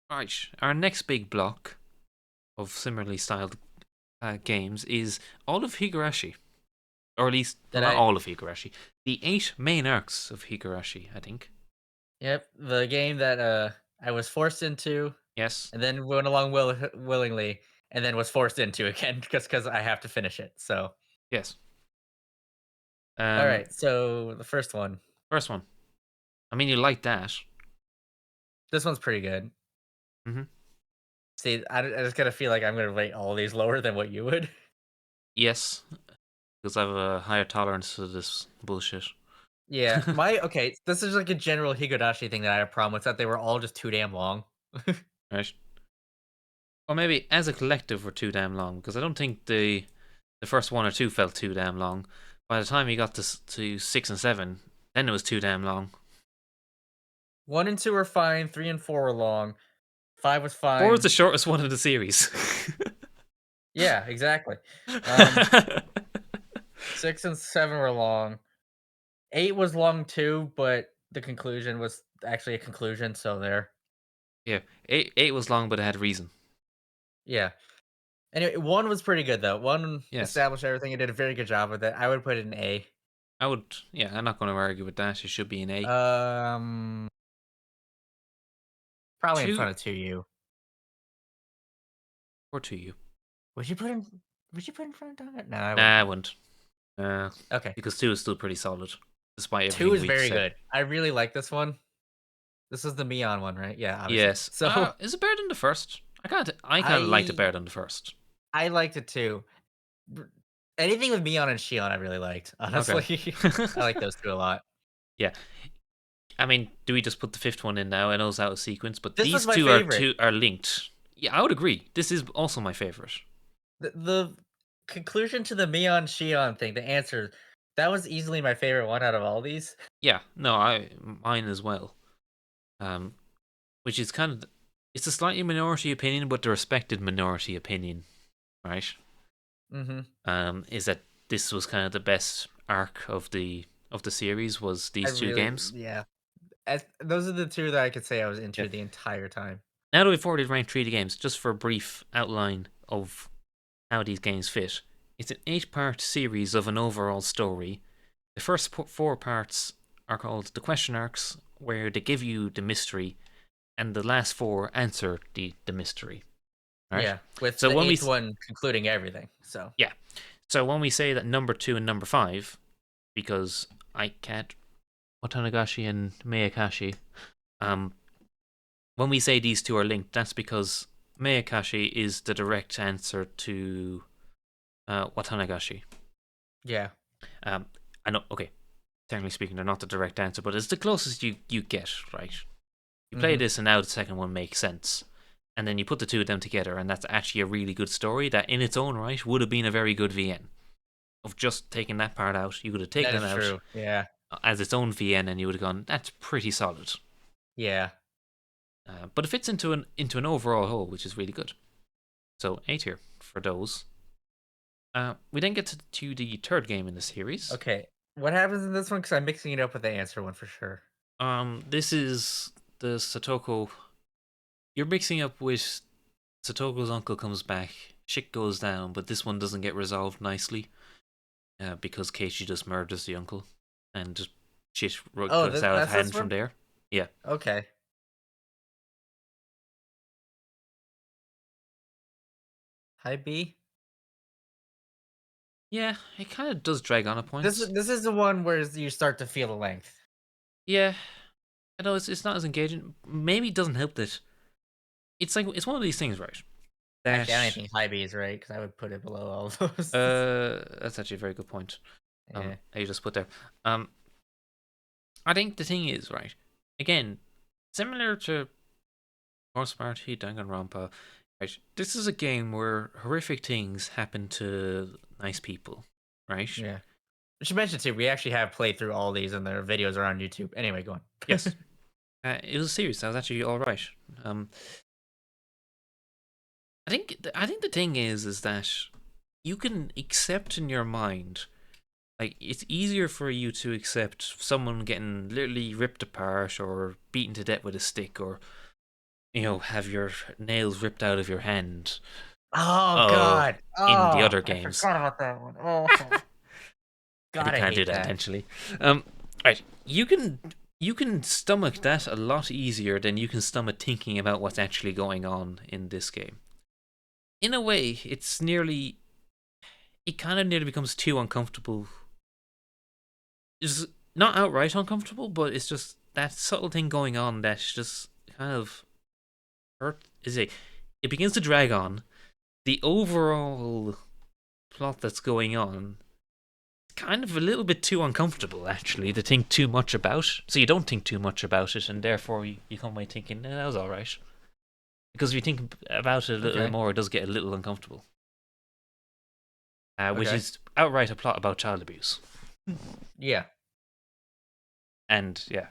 Right, our next big block of similarly styled games is all of Higurashi. Or at least, well, That not I all of Higurashi. The 8 main arcs of Higurashi, I think. Yep, the game that I was forced into Yes. and then went along willingly and then was forced into again because I have to finish it. So, Yes. all Um, right. So the first one, First one. I mean, you like that. this one's pretty good. Hmm. See, I just gotta feel like I'm gonna rate all these lower than what you would. Yes, because I have a higher tolerance to this bullshit. Yeah, my okay. This is like a general Higurashi thing that I have a problem with that they were all just too damn long. Right. Or maybe as a collective were too damn long, because I don't think the first one or two felt too damn long. By the time you got to 6 and 7, then it was too damn long. One and two were fine. Three and four were long. Five was Four was fine. the shortest one in the series. Yeah, exactly. Um, six and seven were long. Eight was long too, but the conclusion was actually a conclusion. So there. Yeah, eight was long, but it had reason. Yeah. Anyway, one was pretty good though. One Yes, established everything and did a very good job with it. I would put it an A. I would. Yeah, I'm not going to argue with that. It should be an A. Um, Probably in Two front of two U. or two U. Would you put in? Would you put in front of it? No, I wouldn't Nah, I put it. wouldn't. Uh, Okay, because two is still pretty solid, despite two everything is we've very said. good. I really like this one. This is the Mion one, right? Yeah, obviously. Yes. So Is it better than the first? I kind of liked it I better than the first. I liked it too. R- Anything with Mion and Shion, I really liked. Okay. Honestly, I like those two a lot. Yeah. I mean, do we just put the fifth one in now? I know it's out of sequence, but This was these my two are favorite. two are linked. Yeah, I would agree. This is also my favorite. The conclusion to the Mion Shion thing, the answer, that was easily my favorite one out of all these. Yeah, no, I mine as well. Um, which is kind of it's a slightly minority opinion, but the respected minority opinion, right? Hmm. Is that this was kind of the best arc of the series was I these two really, games. yeah. Those are the two that I could say I was Yeah. into the entire time. Now that we've already ranked three of the games, just for a brief outline of how these games fit, it's an 8-part series of an overall story. The first four parts are called the question arcs, where they give you the mystery, and the last four answer the mystery. Right. Yeah, with So the when we eighth one concluding everything. So yeah, so when we say that number two and number five, because I can't Watanagashi and Miyakashi, um, when we say these two are linked, that's because Miyakashi is the direct answer to Watanagashi. yeah. Um, I know. Okay, technically speaking, they're not the direct answer, but it's the closest you get. Right. You play Hmm. this, and now the second one makes sense. And then you put the two of them together, and that's actually a really good story that, in its own right, would have been a very good VN. Of just taking that part out, you could have taken That it is out true. Yeah, as its own VN, and you would have gone, "That's pretty solid." yeah. But it fits into an overall whole, which is really good. So A tier for those. We then get to the third game in the series. Okay, what happens in this one? Because I'm mixing it up with the answer one for sure. This is the Satoko. You're mixing up with Satoko's uncle comes back. Shit goes down, but this one doesn't get resolved nicely because Keiichi just murders the uncle and just shit Oh, goes out of that's this hand from one. there. Yeah, Okay, high B. yeah, it kind of does drag on at points. This is the one where you start to feel the length. Yeah, I know it's not as engaging. Maybe it doesn't help that it's like it's one of these things, right? That Actually, I don't think high B is right because I would put it below all of those. that's actually a very good point. Yeah. That you just put there. Um, I think the thing is right. Again, similar to Horse Party, Danganronpa, right? This is a game where horrific things happen to nice people, right? Yeah. I should mention too, we actually have played through all these and their videos are on YouTube. Anyway, go on. Yes, it was a series. That was actually all right. Um, I think the thing is that you can accept in your mind. Like it's easier for you to accept someone getting literally ripped apart or beaten to death with a stick or have your nails ripped out of your hand. Oh Oh, god. in the Oh, other I games. forgot about that one. Oh, And you God, I can't do hate that that. intentionally. Right. You can stomach that a lot easier than you can stomach thinking about what's actually going on in this game. In a way, it kind of nearly becomes too uncomfortable. It's not outright uncomfortable, but it's just that subtle thing going on that's just kind of hurt. It begins to drag on. The overall plot that's going on kind of a little bit too uncomfortable actually to think too much about. So you don't think too much about it, and therefore you come away thinking, that was all right. Because if you think about it a little bit Okay. more, it does get a little uncomfortable. Which Okay. is outright a plot about child abuse. Yeah. And yeah,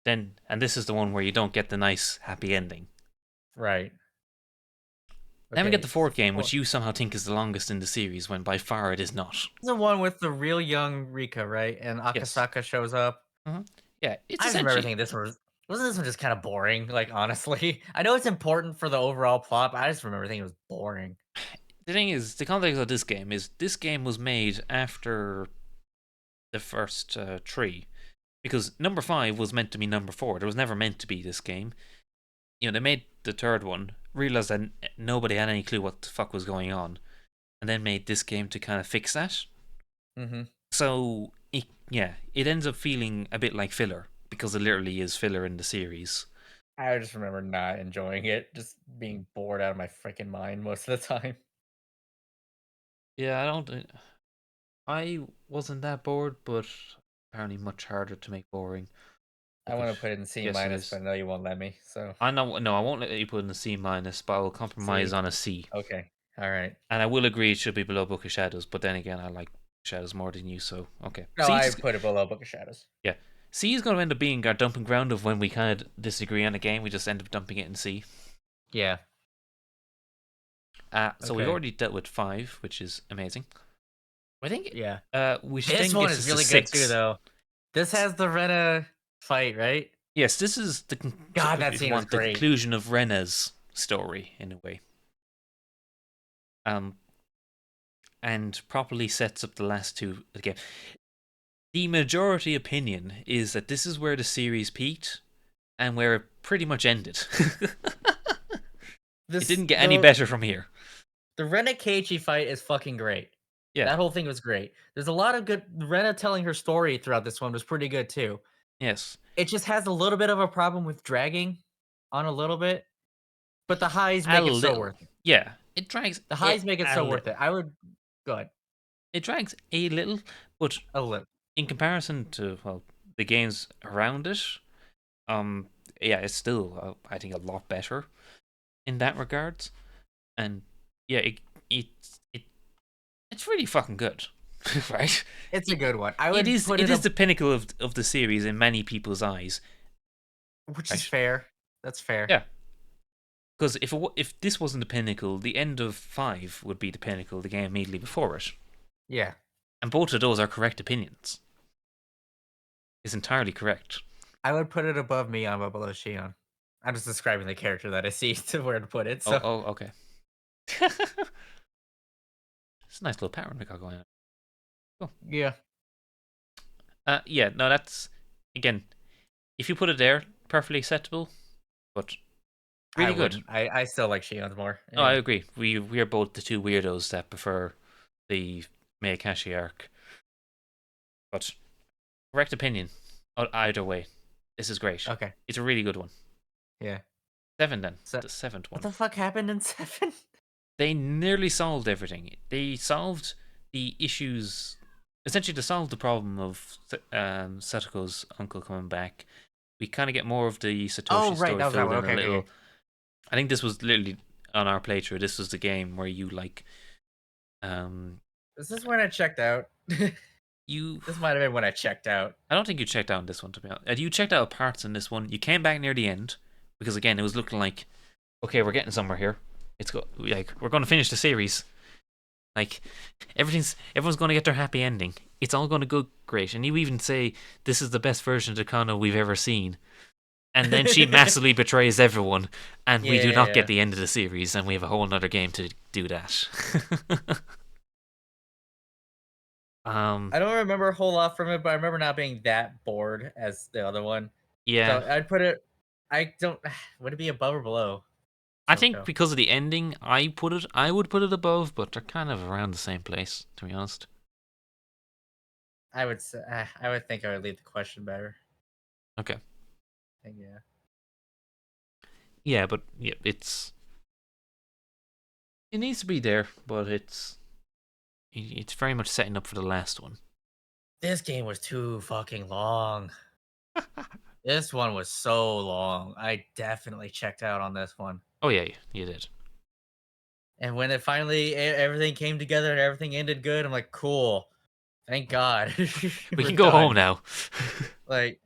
and this is the one where you don't get the nice happy ending. Right. Then we get the Okay. fourth game, which you somehow think is the longest in the series, when by far it is not. The one with the real young Rika, right? And Yes. Akasaka shows up. Yeah, it's I just remember essentially. thinking this one wasn't this one just kind of boring, like honestly. I know it's important for the overall plot, but I just remember thinking it was boring. The thing is, the context of this game was made after the first three, because number five was meant to be number four. There was never meant to be this game. They made the third one, realized that nobody had any clue what the fuck was going on, and then made this game to kind of fix that. Mm-hmm. So it ends up feeling a bit like filler because it literally is filler in the series. I just remember not enjoying it, just being bored out of my freaking mind most of the time. Yeah, I wasn't that bored, but apparently much harder to make boring. I But want to put it in C yes, it minus, is. but I know you won't let me. So I know. No, I won't let you put in a C minus, but I will compromise C. on a C. Okay. All right. And I will agree it should be below Book of Shadows. But then again, I like Shadows more than you, so okay. No, I put it below Book of Shadows. Yeah, C is going to end up being our dumping ground of when we kind of disagree on a game. We just end up dumping it in C. Yeah. So we've Okay. already dealt with five, which is amazing. I think Yeah. we should This then one get is to really good too, six. though. This has the Rena fight, right? Yes, this is God, that if you scene was want, the great. conclusion of Rena's story in a way. Um, and properly sets up the last two of the game. The majority opinion is that this is where the series peaked and where it pretty much ended. It This didn't get any better from here. the Rena Keiichi fight is fucking great. Yeah. That whole thing was great. There's a lot of good Rena telling her story throughout this one was pretty good too. Yes. It just has a little bit of a problem with dragging on a little bit, but the highs A make it so little. worth it. Yeah. It drags The it highs make it a so worth little. it. I would go ahead. It drags a little, but A little. in comparison to the games around it, um, yeah, it's still I think a lot better in that regards. And yeah, it, it it's really fucking good, right? It's a It, good one. I it would is put it it is up, the pinnacle of the series in many people's eyes, which is right? fair. That's fair. Yeah, because if this wasn't the pinnacle, the end of five would be the pinnacle, the game immediately before it, Yeah. and both of those are correct opinions. It's entirely correct. I would put it above Mion but below Shion. I'm just describing the character that I see to where to put it. Oh, So okay. It's a nice little pattern we got going on. Cool. yeah. Yeah, no, that's again, if you put it there, perfectly acceptable, but I really good. wouldn't. I still like Shion's more. No, I And agree. We are both the two weirdos that prefer the Miyakashi arc, but correct opinion. Either way, this is great. okay. It's a really good one. Yeah. Seven then, So the seventh what one. the fuck happened in 7? They nearly solved everything. They solved the issues. Essentially, to solve the problem of Satoko's uncle coming back, we kind of get more of the Oh, Satoshi right. story That was that filled one. in a Okay, okay, little. okay. I think this was literally on our playthrough. This was the game where you um, This is when I checked out. This you. might have been when I checked out. I don't think you checked out in this one, to be honest. You checked out parts in this one. You came back near the end because again, it was looking like, okay, we're getting somewhere here. We're going to finish the series. Like everyone's going to get their happy ending. It's all going to go great. And you even say this is the best version of Takano we've ever seen. and then she massively betrays everyone, and we do not Yeah. get the end of the series, and we have a whole other game to do that. I don't remember a whole lot from it, but I remember not being that bored as the other one. Yeah, So I'd put it. I don't. Would it be above or below I think Choco? because of the ending, I would put it above, but they're kind of around the same place, to be honest. I would say. I would think I would leave the question better. Okay. Yeah. Yeah, but yeah, it needs to be there, but it's very much setting up for the last one. This game was too fucking long. This one was so long. I definitely checked out on this one. Oh yeah, you did. And when it finally everything came together and everything ended good, I'm like, cool. Thank God. We We're can go home done. now.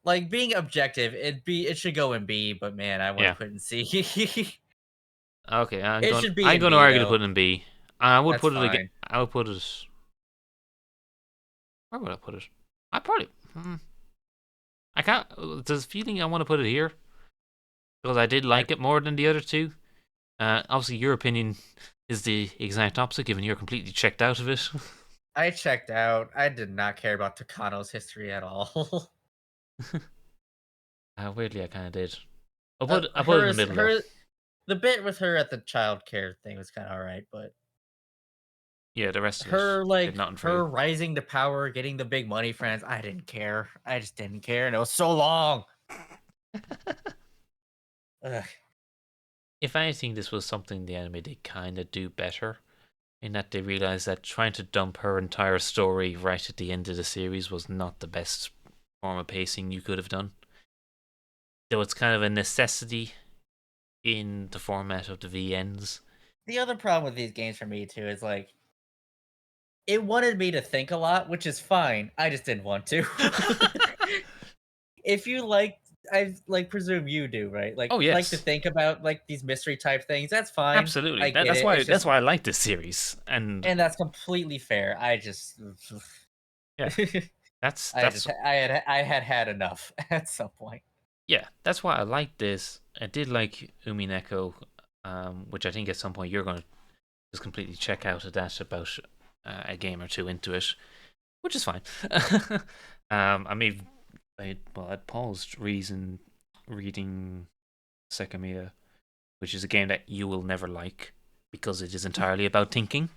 Like being objective, it should go in B, but man, I want to Yeah. put it in C. Okay, It should be I'm in going to B argue to though. put it in B. I would That's put it again. fine. I would put it. Where would I put it? I probably. I can't. There's a feeling I want to put it here because I did I like it more than the other two. Obviously, your opinion is the exact opposite, given you're completely checked out of it. I checked out. I did not care about Takano's history at all. Weirdly, I kind of did. I put it in the Hers middle though. her the bit with her at the childcare thing was kind of alright, but Yeah, the rest of it did nothing for you. her rising to power, getting the big money, friends. I didn't care. I just didn't care, and it was so long. Ugh. If anything, this was something the anime did kind of do better in that they realized that trying to dump her entire story right at the end of the series was not the best form of pacing you could have done. Though it's kind of a necessity in the format of the VNs. The other problem with these games for me too is like it wanted me to think a lot, which is fine. I just didn't want to. If you like, I like presume you do, right? Oh Like to yes, think about like these mystery type things. That's fine. absolutely. I get it. It's That's just why I like this series. And and that's completely fair. I just yeah, that's I had enough at some point. yeah, that's why I like this. I did like Umineko, which I think at some point you're going to just completely check out of that about a game or two into it, which is fine. I mean, I paused reading Sekamiya, which is a game that you will never like because it is entirely about thinking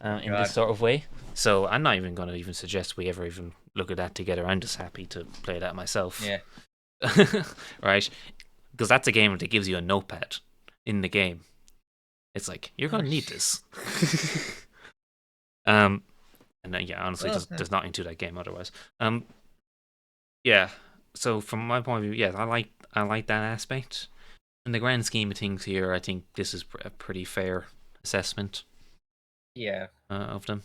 Oh in this God. sort of way. So I'm not even going to even suggest we ever even look at that together. I'm just happy to play that myself. Yeah. Right? Because that's a game that gives you a notepad in the game. It's like you're gonna need this. um, and yeah, honestly, does not into that game otherwise. Yeah. So from my point of view, yes, I like that aspect. In the grand scheme of things here, I think this is a pretty fair assessment Yeah. of them.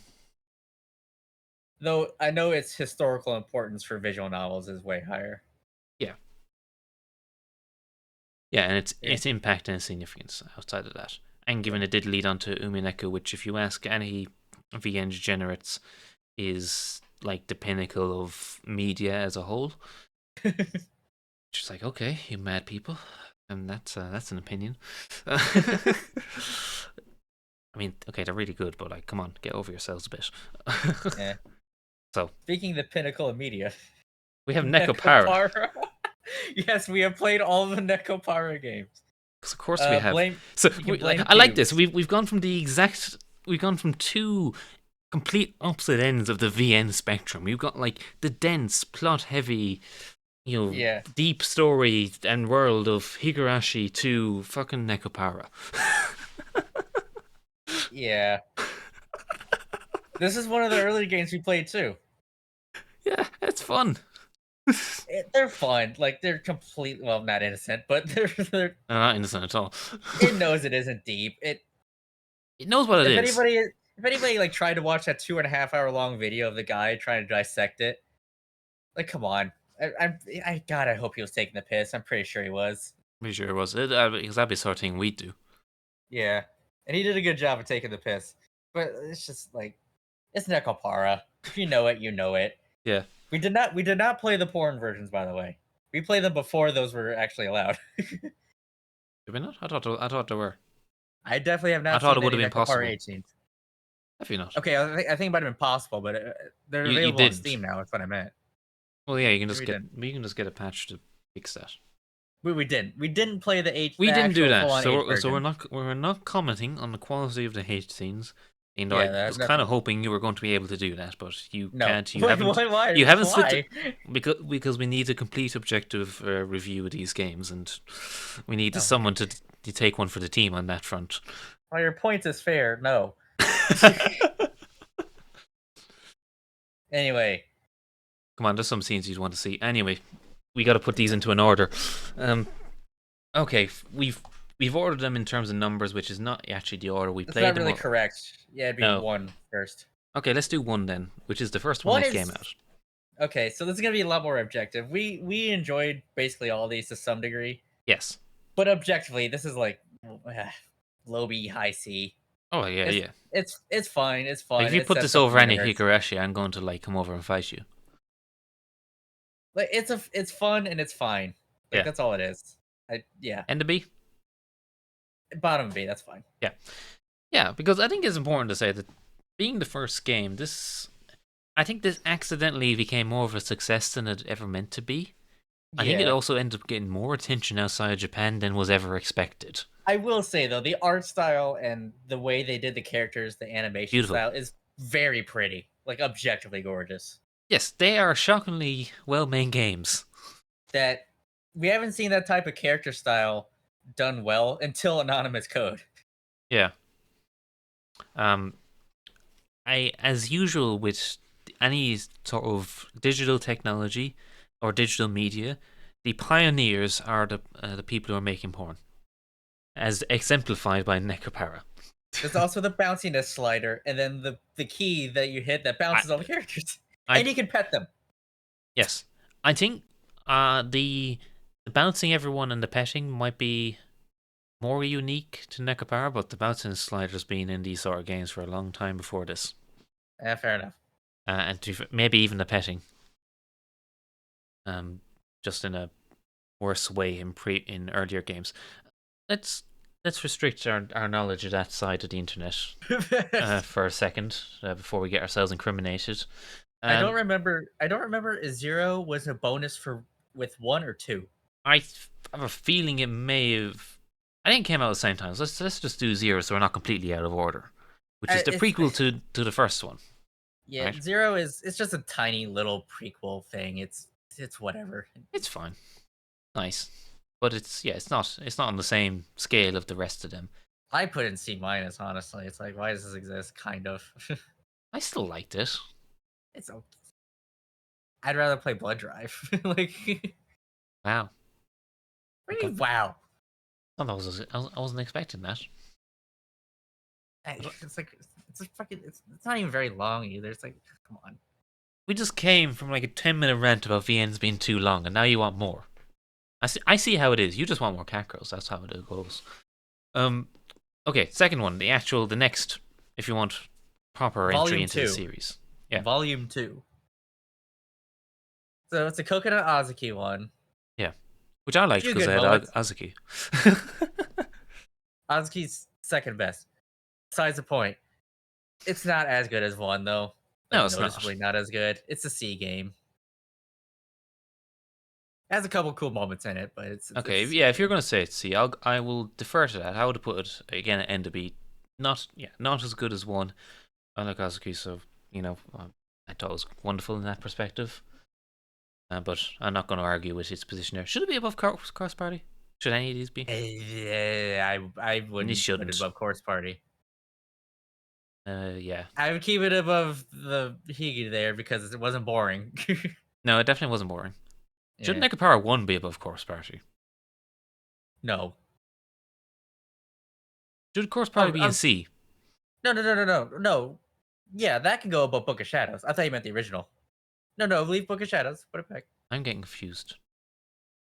Though I know its historical importance for visual novels is way higher. Yeah. Yeah, and Yeah. its impact and significance outside of that. And Yeah. given it did lead on to Umineko, which if you ask any VN degenerates is like the pinnacle of media as a whole. Just like, okay, you mad people. And that's an opinion. I mean, okay, they're really good, but like, come on, get over yourselves a bit. Yeah. So Speaking the pinnacle of media, we have Nekopara. Nekopara. Yes, we have played all the Nekopara games. Because of course we have. Blame So you can like, blame I like this. Cubes. We've gone from we've gone from two complete opposite ends of the VN spectrum. You've got like the dense, plot heavy, Yeah. deep story and world of Higurashi to fucking Nekopara. Yeah. This is one of the early games we played too. Yeah, it's fun. They're fun. Like they're complete well, not innocent, but they're Not innocent at all. it knows it isn't deep. It knows what it If is. anybody like tried to watch that 2.5 hour long video of the guy trying to dissect it, like come on. God, I hope he was taking the piss. I'm pretty sure he was. Pretty sure it was. Because that'd be the sort of thing we do. Yeah. And he did a good job of taking the piss. But it's just like it's Nekopara. If you know it, you know it. Yeah. We did not play the porn versions, by the way. We played them before those were actually allowed. Did we not? I thought they were. I definitely have I not thought it seen would any have been Nekopara possible. 18s. Have you not? Okay, I think it might have been possible, but they're You available on didn't. Steam now. That's what I meant. Well, yeah, We didn't. you can just get a patch to fix that. We didn't. We didn't play the We didn't do actual that, full on H so version. we're not commenting on the quality of the H scenes. And I Yeah, was that's kind of hoping you were going to be able to do that, but you no. can't. Wait, why? You haven't slipped Why? because we need a complete objective review of these games, and we need Oh my. someone to take one for the team on that front. Well, your point is fair. No. Anyway, Come on, there's some scenes you'd want to see. Anyway, we got to put these into an order. Okay, we've ordered them in terms of numbers, which is not actually the order we that's played not them. really correct. Yeah, it'd be No. one first. Okay, let's do one then, which is the first one One that is came out. okay. So this is gonna be a lot more objective. We enjoyed basically all these to some degree, Yes. but objectively, this is like low B, high C. Oh yeah, It's yeah. it's fine. It's fun. Like, if you It put sets this up over the any universe. Higurashi, I'm going to come over and fight you. Like it's fun and it's fine. Like Yeah. that's all it is. Yeah. And the B? Bottom B, that's fine. Yeah. Yeah, because I think it's important to say that being the first game, I think this accidentally became more of a success than it ever meant to be. I think it Yeah. also ended up getting more attention outside of Japan than was ever expected. I will say though, the art style and the way they did the characters, the animation Beautiful. style is very pretty. Like objectively gorgeous. Yes, they are shockingly well-made games. That we haven't seen that type of character style done well until Anonymous Code. Yeah. As usual with any sort of digital technology or digital media, the pioneers are the people who are making porn, as exemplified by Nekopara. There's also the bounciness slider, and then the key that you hit that bounces all the characters, and you can pet them. Yes, I think the bouncing everyone and the petting might be more unique to Nekopara, but the bouncing slider's been in these sort of games for a long time before this. Yeah, fair enough. And maybe even the petting. Just in a worse way in earlier games. Let's restrict our knowledge of that side of the internet for a second before we get ourselves incriminated. I don't remember. Zero was a bonus with 1 or 2. I have a feeling it may have. I think it came out at the same time. So let's just do 0, so we're not completely out of order. Which is the prequel to the first one. Yeah, right? 0 it's just a tiny little prequel thing. It's whatever. It's fine, nice, but it's not on the same scale of the rest of them. I put in C-, honestly. It's like, why does this exist? Kind of. I still liked it. It's okay. I'd rather play Blood Drive. Like, wow. What do you mean, wow? I wasn't expecting that. It's like it's a fucking. It's not even very long either. It's like, come on. We just came from like a 10-minute rant about VNs being too long, and now you want more. I see how it is. You just want more Kakros. That's how it goes. Okay, second one. The next, if you want proper entry into the series. Yeah. Volume 2. So it's a Coconut Azuki one. Yeah. Which I liked because I had Azuki. Azuki's second best. Besides the point. It's not as good as 1, though. No, it's noticeably not as good. It's a C game. It has a couple cool moments in it, but it's okay. Yeah, if you're gonna say it's C, I will defer to that. I would put it again at end to be not as good as 1. I like Azuki, so I thought it was wonderful in that perspective. But I'm not going to argue with its position there. Should it be above Cross Party? Should any of these be? Yeah, I wouldn't put it above Course Party. Yeah. I would keep it above the Higi there because it wasn't boring. No, it definitely wasn't boring. Yeah. Should Nekopara 1 be above Course Party? No. Should Course Party be in C? No. Yeah, that can go above Book of Shadows. I thought you meant the original. No, leave Book of Shadows. Put it back. I'm getting confused.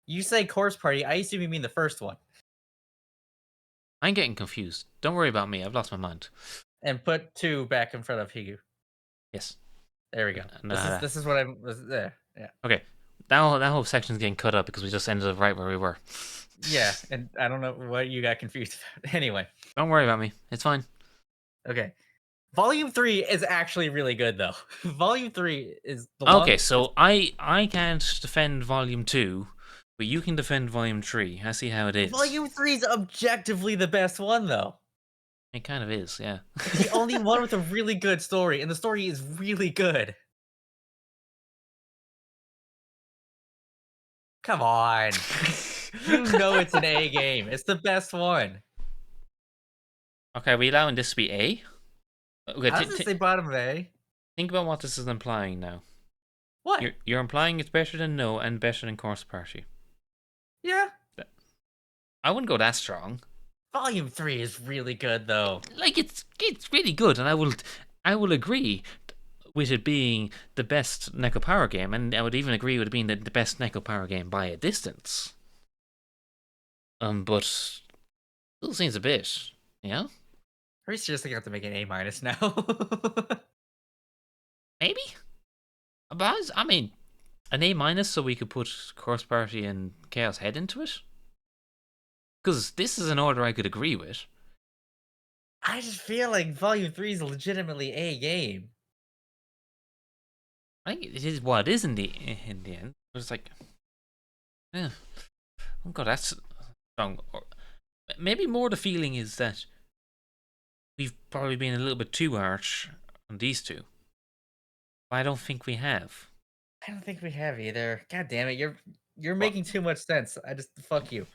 You say Course Party, I assume you mean the first one. I'm getting confused. Don't worry about me, I've lost my mind. And put 2 back in front of Higu. Yes. There we go. This is what I was there. Yeah. Okay. that whole section's getting cut up because we just ended up right where we were. Yeah, and I don't know what you got confused about. Anyway, Don't worry about me. It's fine. okay. Volume 3 is actually really good though. Volume 3 is the Okay, long. so I can't defend Volume 2, but you can defend Volume 3. I see how it is. Volume 3 is objectively the best one though. It kind of is, yeah. It's the only one with a really good story, and the story is really good. Come on. You know it's an A game. It's the best one. Okay, are we allowing this to be A? Okay, How does it say bottom of A? think about what this is implying now. What? You're implying it's better than No and better than Course Party. Yeah. I wouldn't go that strong. Volume 3 is really good though. Like it's really good, and I will agree with it being the best Nekopara game, and I would even agree with it being the best Nekopara game by a distance. But still seems a bit, you know? Are we seriously going to have to make an A minus now? Maybe. But I mean, an A minus, so we could put Course Party and Chaos Head into it. Because this is an order I could agree with. I just feel like Volume 3 is legitimately a game. I think it is what it is in the end. It's like, yeah, oh god, that's strong. Or maybe more the feeling is that we've probably been a little bit too harsh on these two. But I don't think we have. I don't think we have either. God damn it, you're making too much sense. I just fuck you.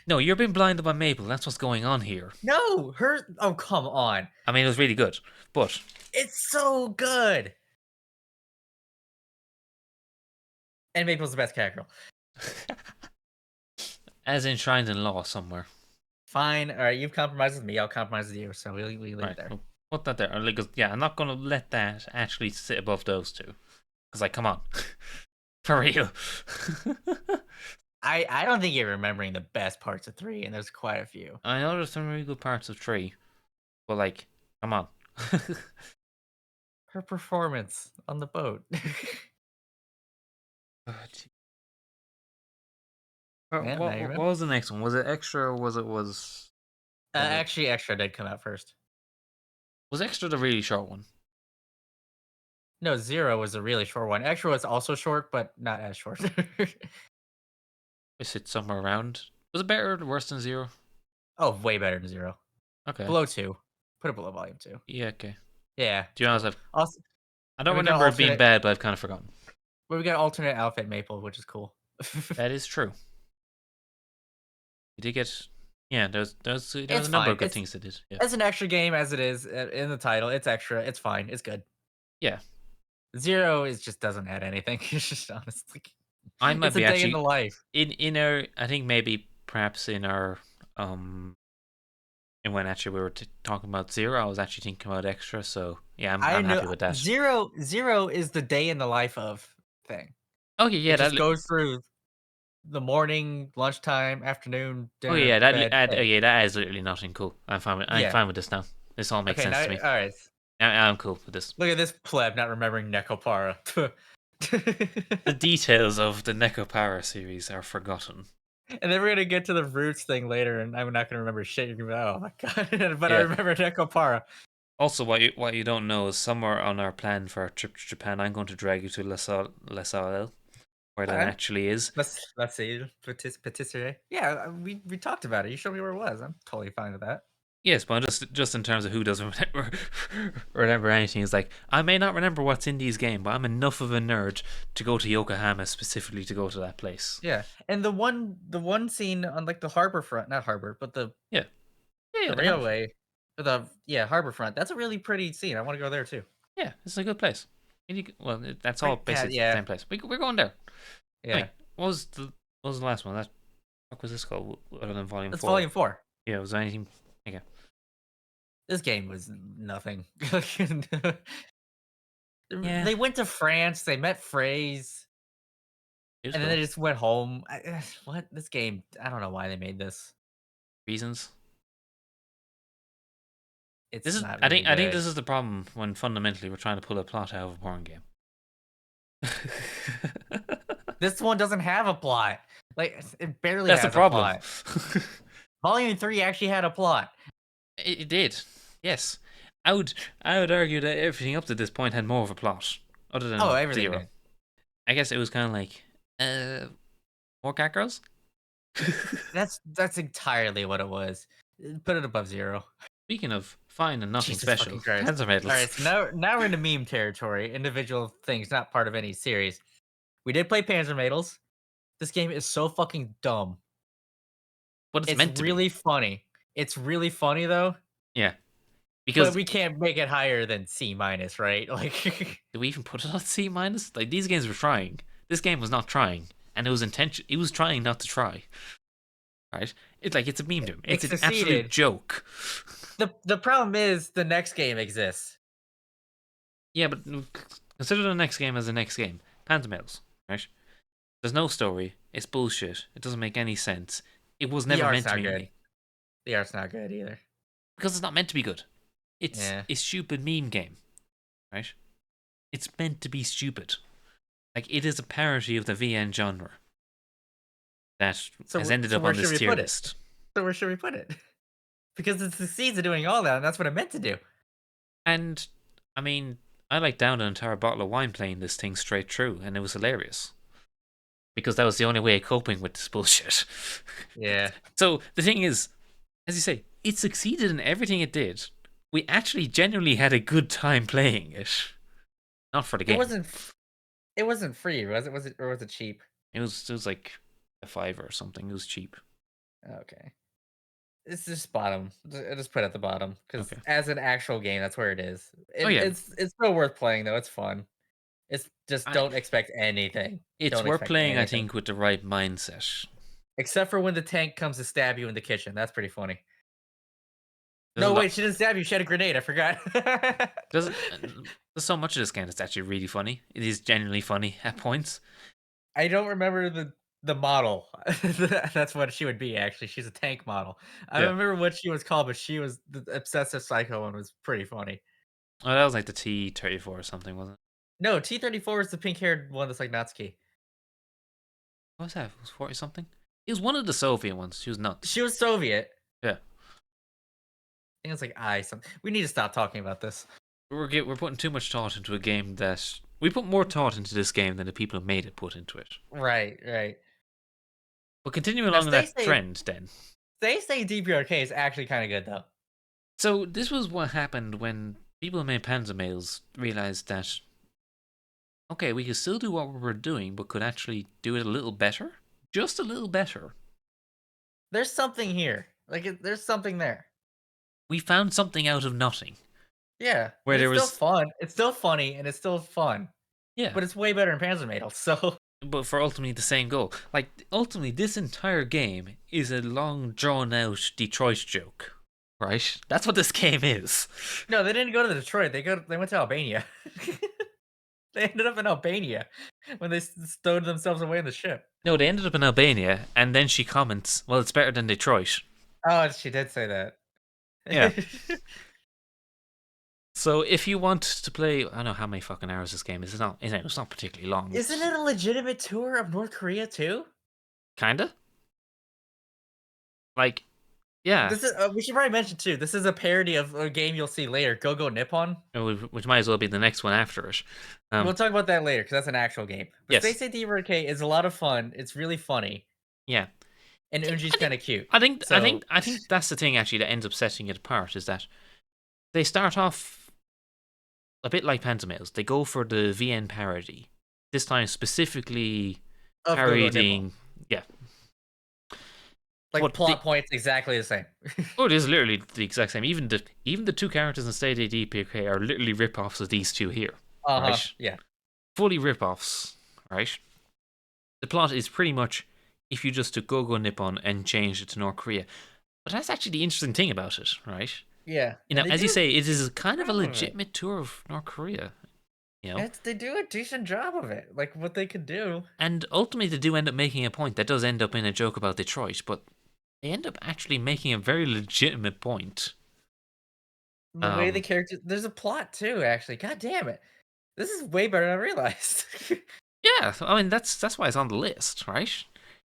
No, you're being blinded by Maple. That's what's going on here. No, her. Oh, come on. I mean, it was really good, but It's so good. And Maple's the best character. as enshrined in law somewhere. Fine. All right, you've compromised with me. I'll compromise with you. So we leave it there. We'll put that there. Like, yeah, I'm not going to let that actually sit above those two. Because, like, come on. For real. I don't think you're remembering the best parts of 3, and there's quite a few. I know there's some really good parts of 3, but, like, come on. Her performance on the boat. What was the next one? Was it Extra or was Actually, Extra did come out first. Was Extra the really short one? No, 0 was a really short one. Extra was also short, but not as short. Is it somewhere around? Was it better or worse than 0? Oh, way better than 0. Okay. Below 2. Put it below Volume 2. Yeah, okay. Yeah. To be honest, Also, I don't remember it being bad, but I've kind of forgotten. But we got alternate outfit Maple, which is cool. That is true. You did get... Yeah, there's a number fine. of good things it did. Yeah. It's an extra game as it is in the title. It's extra. It's fine. It's good. Yeah. 0 is just doesn't add anything. It's just honestly, I might it's be a day actually in the life. in our. I think maybe perhaps in our and when actually we were talking about 0, I was actually thinking about Extra. So yeah, I'm happy with that. 0 is the day in the life of thing. Okay, yeah, it just goes through the morning, lunchtime, afternoon, dinner. Okay, yeah, bed. yeah, that is literally nothing cool. I'm fine with this now. This all makes sense to me. All right. I'm cool with this. Look at this pleb not remembering Nekopara. The details of the Nekopara series are forgotten. And then we're gonna get to the roots thing later, and I'm not gonna remember shit. You're gonna be like, oh my god! But Yeah. I remember Nekopara. Also, what you don't know is somewhere on our plan for our trip to Japan, I'm going to drag you to Les Salles, where that actually is. Let's see, patisserie. Yeah, we talked about it. You showed me where it was. I'm totally fine with that. Yes, but just in terms of who doesn't remember anything, is like I may not remember what's in these games, but I'm enough of a nerd to go to Yokohama specifically to go to that place. Yeah, and the one scene on like the harbor front, not harbor, but the railway, harbor front. That's a really pretty scene. I want to go there too. Yeah, it's a good place. Well, that's all basically the same place. We're going there. Yeah. Anyway, what was the last one? What was this called? Other than Volume 4? It's Volume 4. Yeah, was there anything? Okay. This game was nothing. They went to France. They met Phrase. And then they just went home. What? This game, I don't know why they made this. Reasons? Not I think this is the problem when fundamentally we're trying to pull a plot out of a porn game. This one doesn't have a plot. Like, it barely That's the has a problem. plot. Volume 3 actually had a plot. It did. Yes. I would argue that everything up to this point had more of a plot, other Oh, than everything Zero. did. I guess it was kind of like, more cat girls. That's entirely what it was. Put it above Zero. Speaking of fine and nothing Jesus special, fucking Christ. Panzermadels. Alright, so now we're into meme territory. Individual things, not part of any series. We did play Panzermadels. This game is so fucking dumb. What it's It's meant to be. really funny. It's really funny though, Yeah. but Because we can't make it higher than C minus, right? Like, did we even put it on C minus? Like these games were trying. This game was not trying, and it was intention. It was trying not to try. Right? It's like it's a meme. it It's an absolute succeeded. joke. The problem is the next game exists. Yeah, but consider the next game as the next game. Panzermadels, right? There's no story. It's bullshit. It doesn't make any sense. It was The never art's meant to not be good. The art's not good either. because it's not meant to be good. It's Yeah. a stupid meme game, right? It's meant to be stupid. Like it is a parody of the VN genre that has ended up Where on should this we tier put it? list. So where should we put it? Because it succeeds at doing all that, and that's what it meant to do. And I mean, I like down an entire bottle of wine playing this thing straight through, and it was hilarious because that was the only way of coping with this bullshit. Yeah. So the thing is, as you say, it succeeded in everything it did. We actually genuinely had a good time playing it. Not for the game. It wasn't free, was it? Or was it cheap? It was like a $5 or something. It was cheap. Okay. It's just bottom. Just put it at the bottom because Okay. as an actual game, that's where it is. Oh yeah. It's still worth playing though. It's fun. It's just don't expect anything. It's Don't worth expect playing, I anything. think, with the right mindset. Except for when the tank comes to stab you in the kitchen. That's pretty funny. There's a No, lot. wait, she didn't stab you. She had a grenade. I forgot. There's so much of this game that's actually really funny. It is genuinely funny at points. I don't remember the model. That's what she would be. Actually, she's a tank model. I Yeah. remember what she was called, but she was the obsessive psycho one was pretty funny. Oh, that was like the T-34 or something, wasn't it? No, T-34 is the pink haired one that's like Natsuki. What was that? It was 40 something? It was one of the Soviet ones. She was nuts. She was Soviet. Yeah. I think it's like I something. We need to stop talking about this. We're putting too much thought into a game that we put more thought into this game than the people who made it put into it. Right, right. But continue Now, along that trend then. they say DPRK is actually kind of good though. So this was what happened when people who made Panzermadels realized that okay, we could still do what we were doing, but could actually do it a little better, just a little better. There's something here. Like there's something there. We found something out of nothing. Yeah, Where there it's was still fun. It's still funny, and it's still fun. yeah, But it's way better in Panzermadel. So but for ultimately the same goal. Like ultimately, this entire game is a long, drawn-out Detroit joke, right? That's what this game is. no, they didn't go to Detroit. They went to Albania. They ended up in Albania when they stowed themselves away in the ship. No, they ended up in Albania, and then she comments, "Well, it's better than Detroit." Oh, she did say that. Yeah. So if you want to play, I don't know how many fucking hours this game is. It's not particularly long. Isn't it a legitimate tour of North Korea too? Kinda. Like, yeah. This is. We should probably mention too. This is a parody of a game you'll see later, Go Go Nippon. Which might as well be the next one after it. We'll talk about that later because that's an actual game. But Yes. they say DPRK is a lot of fun. It's really funny, Yeah. and Unji's kind of cute. I think So- that's the thing actually that ends up setting it apart is that they start off a bit like Panzermadels. They go for the VN parody. This time specifically Of Go Go Nippon. parodying. Yeah. Like what plot points exactly the same. Oh, it is literally the exact same. Even the two characters in State DPRK are literally rip-offs of these two here. Right? Yeah. Fully rip-offs, right? The plot is pretty much if you just took Go Go Nippon and changed it to North Korea. But that's actually the interesting thing about it, right? Yeah. You know, And as they you do say, it is kind of a job of it. legitimate tour of North Korea. You know? They do a decent job of it. Like what they could do. And ultimately they do end up making a point that does end up in a joke about Detroit, but they end up actually making a very legitimate point. The way the characters. There's a plot too. Actually, god damn it, this is way better than I realized. Yeah, I mean that's why it's on the list, right?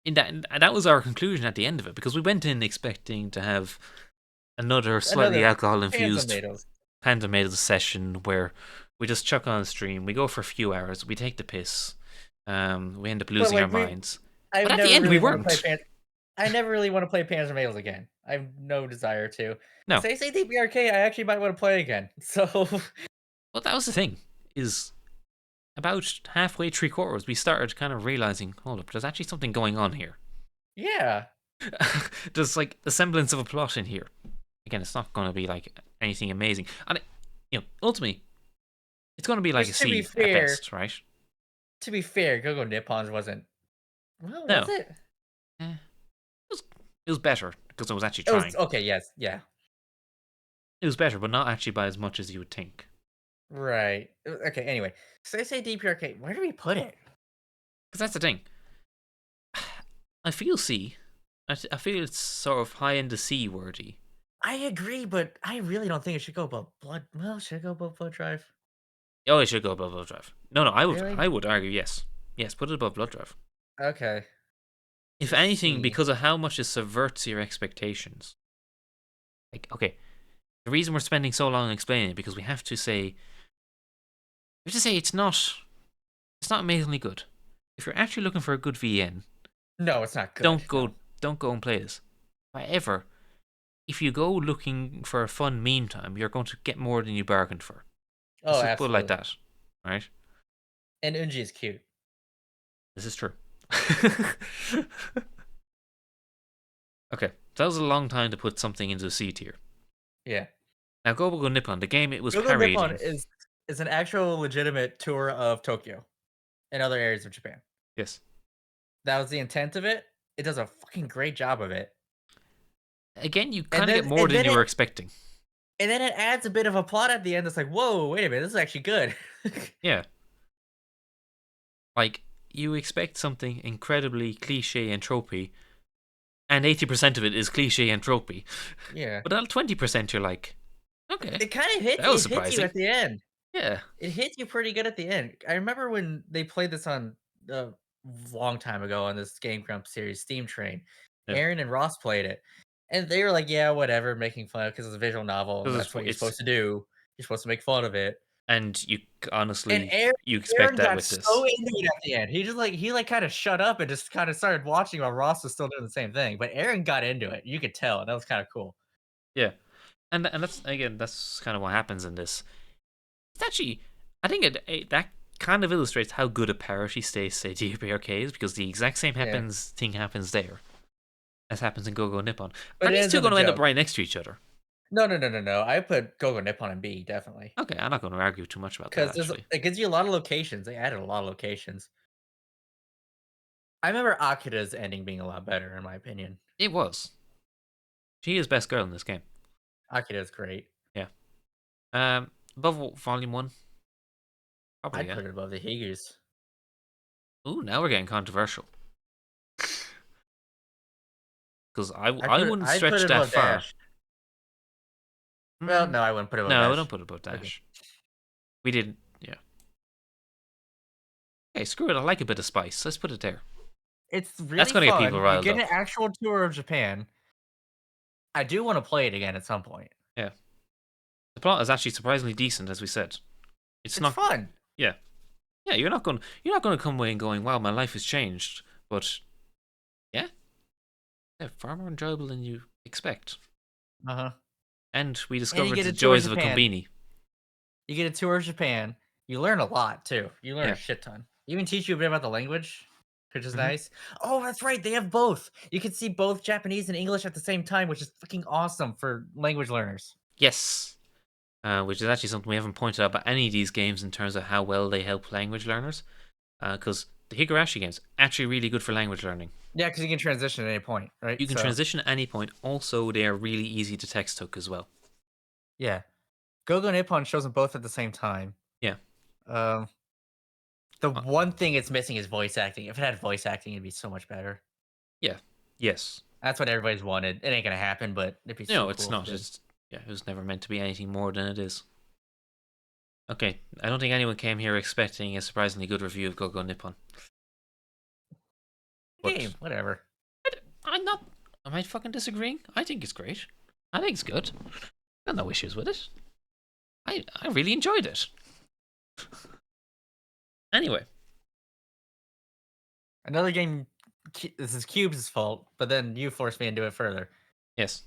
And that was our conclusion at the end of it, because we went in expecting to have another slightly Another alcohol infused Panzermadels. Panzermadels session where we just chuck on a stream, we go for a few hours, we take the piss, we end up But losing our like minds. I But at the never end, we really want to play weren't. I never really want to play Panzermadels again. I have no desire to. No. Say DPRK, I actually might want to play again. So Well, that was the thing. Is about halfway, 3/4, we started kind of realizing, hold up, there's actually something going on here. yeah. There's like a semblance of a plot in here. Again, it's not going to be like anything amazing, and ultimately, it's going to be like a Which C at best, right? to be fair, Gogo Nippon's wasn't well, was No, it? it was better because I was actually It was trying. okay, yes, yeah. It was better, but not actually by as much as you would think. Right. Okay, anyway. Say DPRK, where do we put it? Because that's the thing. I feel C. I feel it's sort of high end to C worthy. I agree, but I really don't think it should go above Blood. Well, should it go above Blood Drive? Oh, it should go above Blood Drive. No, Really? I would argue yes. Yes, put it above Blood Drive. Okay. If Let's anything, see. because of how much it subverts your expectations. Like, okay, the reason we're spending so long explaining it because we have to say it's not amazingly good. If you're actually looking for a good VN, No, it's not good. don't No. go don't go and play this. However, if you go looking for a fun meme time, you're going to get more than you bargained for. Oh, Let's just put it like absolutely. that, right? And Unji is cute. This is true. Okay, so that was a long time to put something into C tier. Yeah. Now, Go Nippon, the game it was Gogo Nippon parodying. is an actual legitimate tour of Tokyo and other areas of Japan. Yes. That was the intent of it. It does a fucking great job of it. Again, you And kind of get then more than you were expecting. it adds a bit of a plot at the end that's like, "Whoa, wait a minute, this is actually good." Yeah. Like, you expect something incredibly cliche and tropey, and 80% of it is cliche and tropey. Yeah. But that 20%, you're like, okay, It kinda that was hits you surprising. at the end. Yeah. It hits you pretty good at the end. I remember when they played this on a long time ago on this Game Grumps series, Steam Train. Yeah. Aaron and Ross played it, and they were like, "Yeah, whatever," making fun because it's a visual novel, and Because that's what you're it's, supposed to do. You're supposed to make fun of it. and you And honestly, you expect Aaron that got with so this. into it at the end. He like kinda shut up and just kinda started watching while Ross was still doing the same thing. But Aaron got into it. You could tell, and that was kinda cool. Yeah. And that's, again, that's kind of what happens in this. It's actually, I think that kind of illustrates how good a parody say DPRK is, because the exact same Yeah. thing happens there as happens in Go Nippon. Are But it these ends two on a going to end up joke. right next to each other? No. I put Gogo Nippon and B, definitely. Okay, I'm not going to argue too much about that, 'Cause actually. it gives you a lot of locations. They added a lot of locations. I remember Akira's ending being a lot better, in my opinion. It was. She is best girl in this game. Akira's great. Yeah. Above Volume 1? Probably, I'd yeah. put it above the Higurs. Ooh, now we're getting controversial. Because I wouldn't I'd put stretch it that above far. Dash. Well, Mm, no, I wouldn't put it above no, I Dash. don't put it above Okay. Dash. We didn't, yeah. Hey, screw it, I like a bit of spice. Let's put it there. It's That's really going to get people fun. You riled get up. an actual tour of Japan. I do wanna play it again at some point. Yeah. The plot is actually surprisingly decent, as we said. It's It's not, fun. yeah. Yeah, you're not going to come away and going, wow, my life has changed. But, yeah, yeah, far more enjoyable than you expect. Uh-huh. And we And you discovered get the a tour of joys of a Japan. kombini. You get a tour of Japan. You learn a lot too. You learn a Yeah. shit ton. Even teach you a bit about the language, which is Hmm. nice. Oh, that's right. They have both. You can see both Japanese and English at the same time, which is fucking awesome for language learners. Yes. Which is actually something we haven't pointed out about any of these games in terms of how well they help language learners. Because the Higurashi games actually really good for language learning. Yeah, because you can transition at any point, right? You can So transition at any point. Also, they are really easy to text hook as well. yeah, Gogo Nippon shows them both at the same time. Yeah. Um, the Uh, one thing it's missing is voice acting. If it had voice acting, it'd be so much better. yeah. Yes. That's what everybody's wanted. It ain't gonna happen, but it'd be so No, it's cool if it not. did. It's, yeah, it was never meant to be anything more than it is. Okay, I don't think anyone came here expecting a surprisingly good review of Go Nippon. But Game, whatever. I'm not. Am I fucking disagreeing? I think it's great. I think it's good. Got no issues with it. I really enjoyed it. Anyway, Another game. This is Cube's fault, but then you forced me into it further. yes,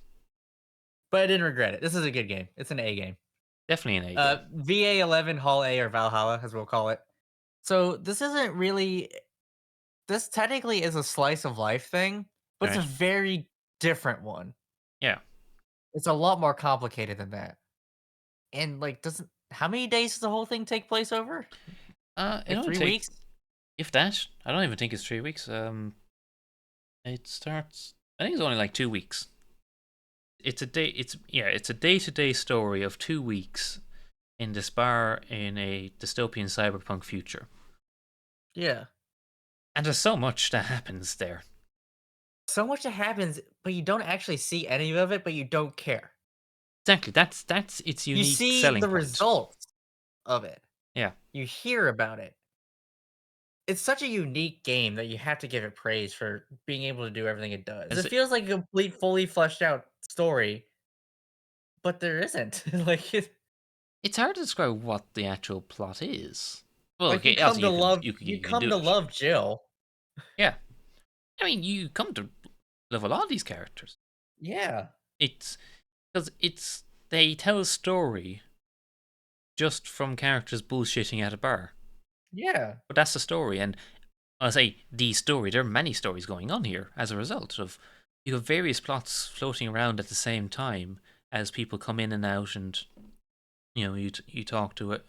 But I didn't regret it. This is a good game. It's an A game. definitely an A game. VA11 Hall A or Valhalla, as we'll call it. So this isn't really. This technically is a slice of life thing, but it's a Right? very different one. Yeah. It's a lot more complicated than that. And like, doesn't how many days does the whole thing take place over? It Like only 3 weeks? takes, if that. I don't even think it's 3 weeks. It starts. I think it's only like 2 weeks. It's a day. It's a day-to-day story of 2 weeks in this bar in a dystopian cyberpunk future. Yeah. And there's so much that happens there. So much that happens, but you don't actually see any of it, but you don't care. Exactly. That's its You unique see selling the point. results of it. Yeah. You hear about it. It's such a unique game that you have to give it praise for being able to do everything it does. Is It it, feels like a complete, fully fleshed out story, but there isn't. it's hard to describe what the actual plot is. Well, Like okay, also you you can come do to it. love Jill. Yeah. I mean, you come to love a lot of these characters. Yeah. It's because it's they tell a story just from characters bullshitting at a bar. Yeah. But that's the story, and I say the story. There are many stories going on here as a result of you have various plots floating around at the same time as people come in and out, and you talk to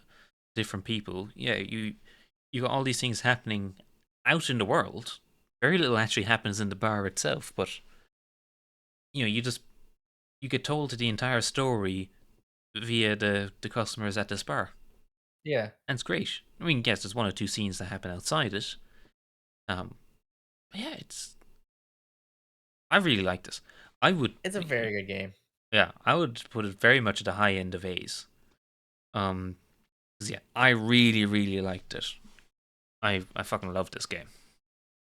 different people. Yeah, you got all these things happening out in the world. Very little actually happens in the bar itself, but you get told the entire story via the customers at this bar, Yeah. and it's great. I mean, yes, there's one or two scenes that happen outside it. But yeah, I really like this. I would, It's a very good game. yeah, I would put it very much at the high end of A's. 'Cause yeah, I really, really liked it. I fucking love this game.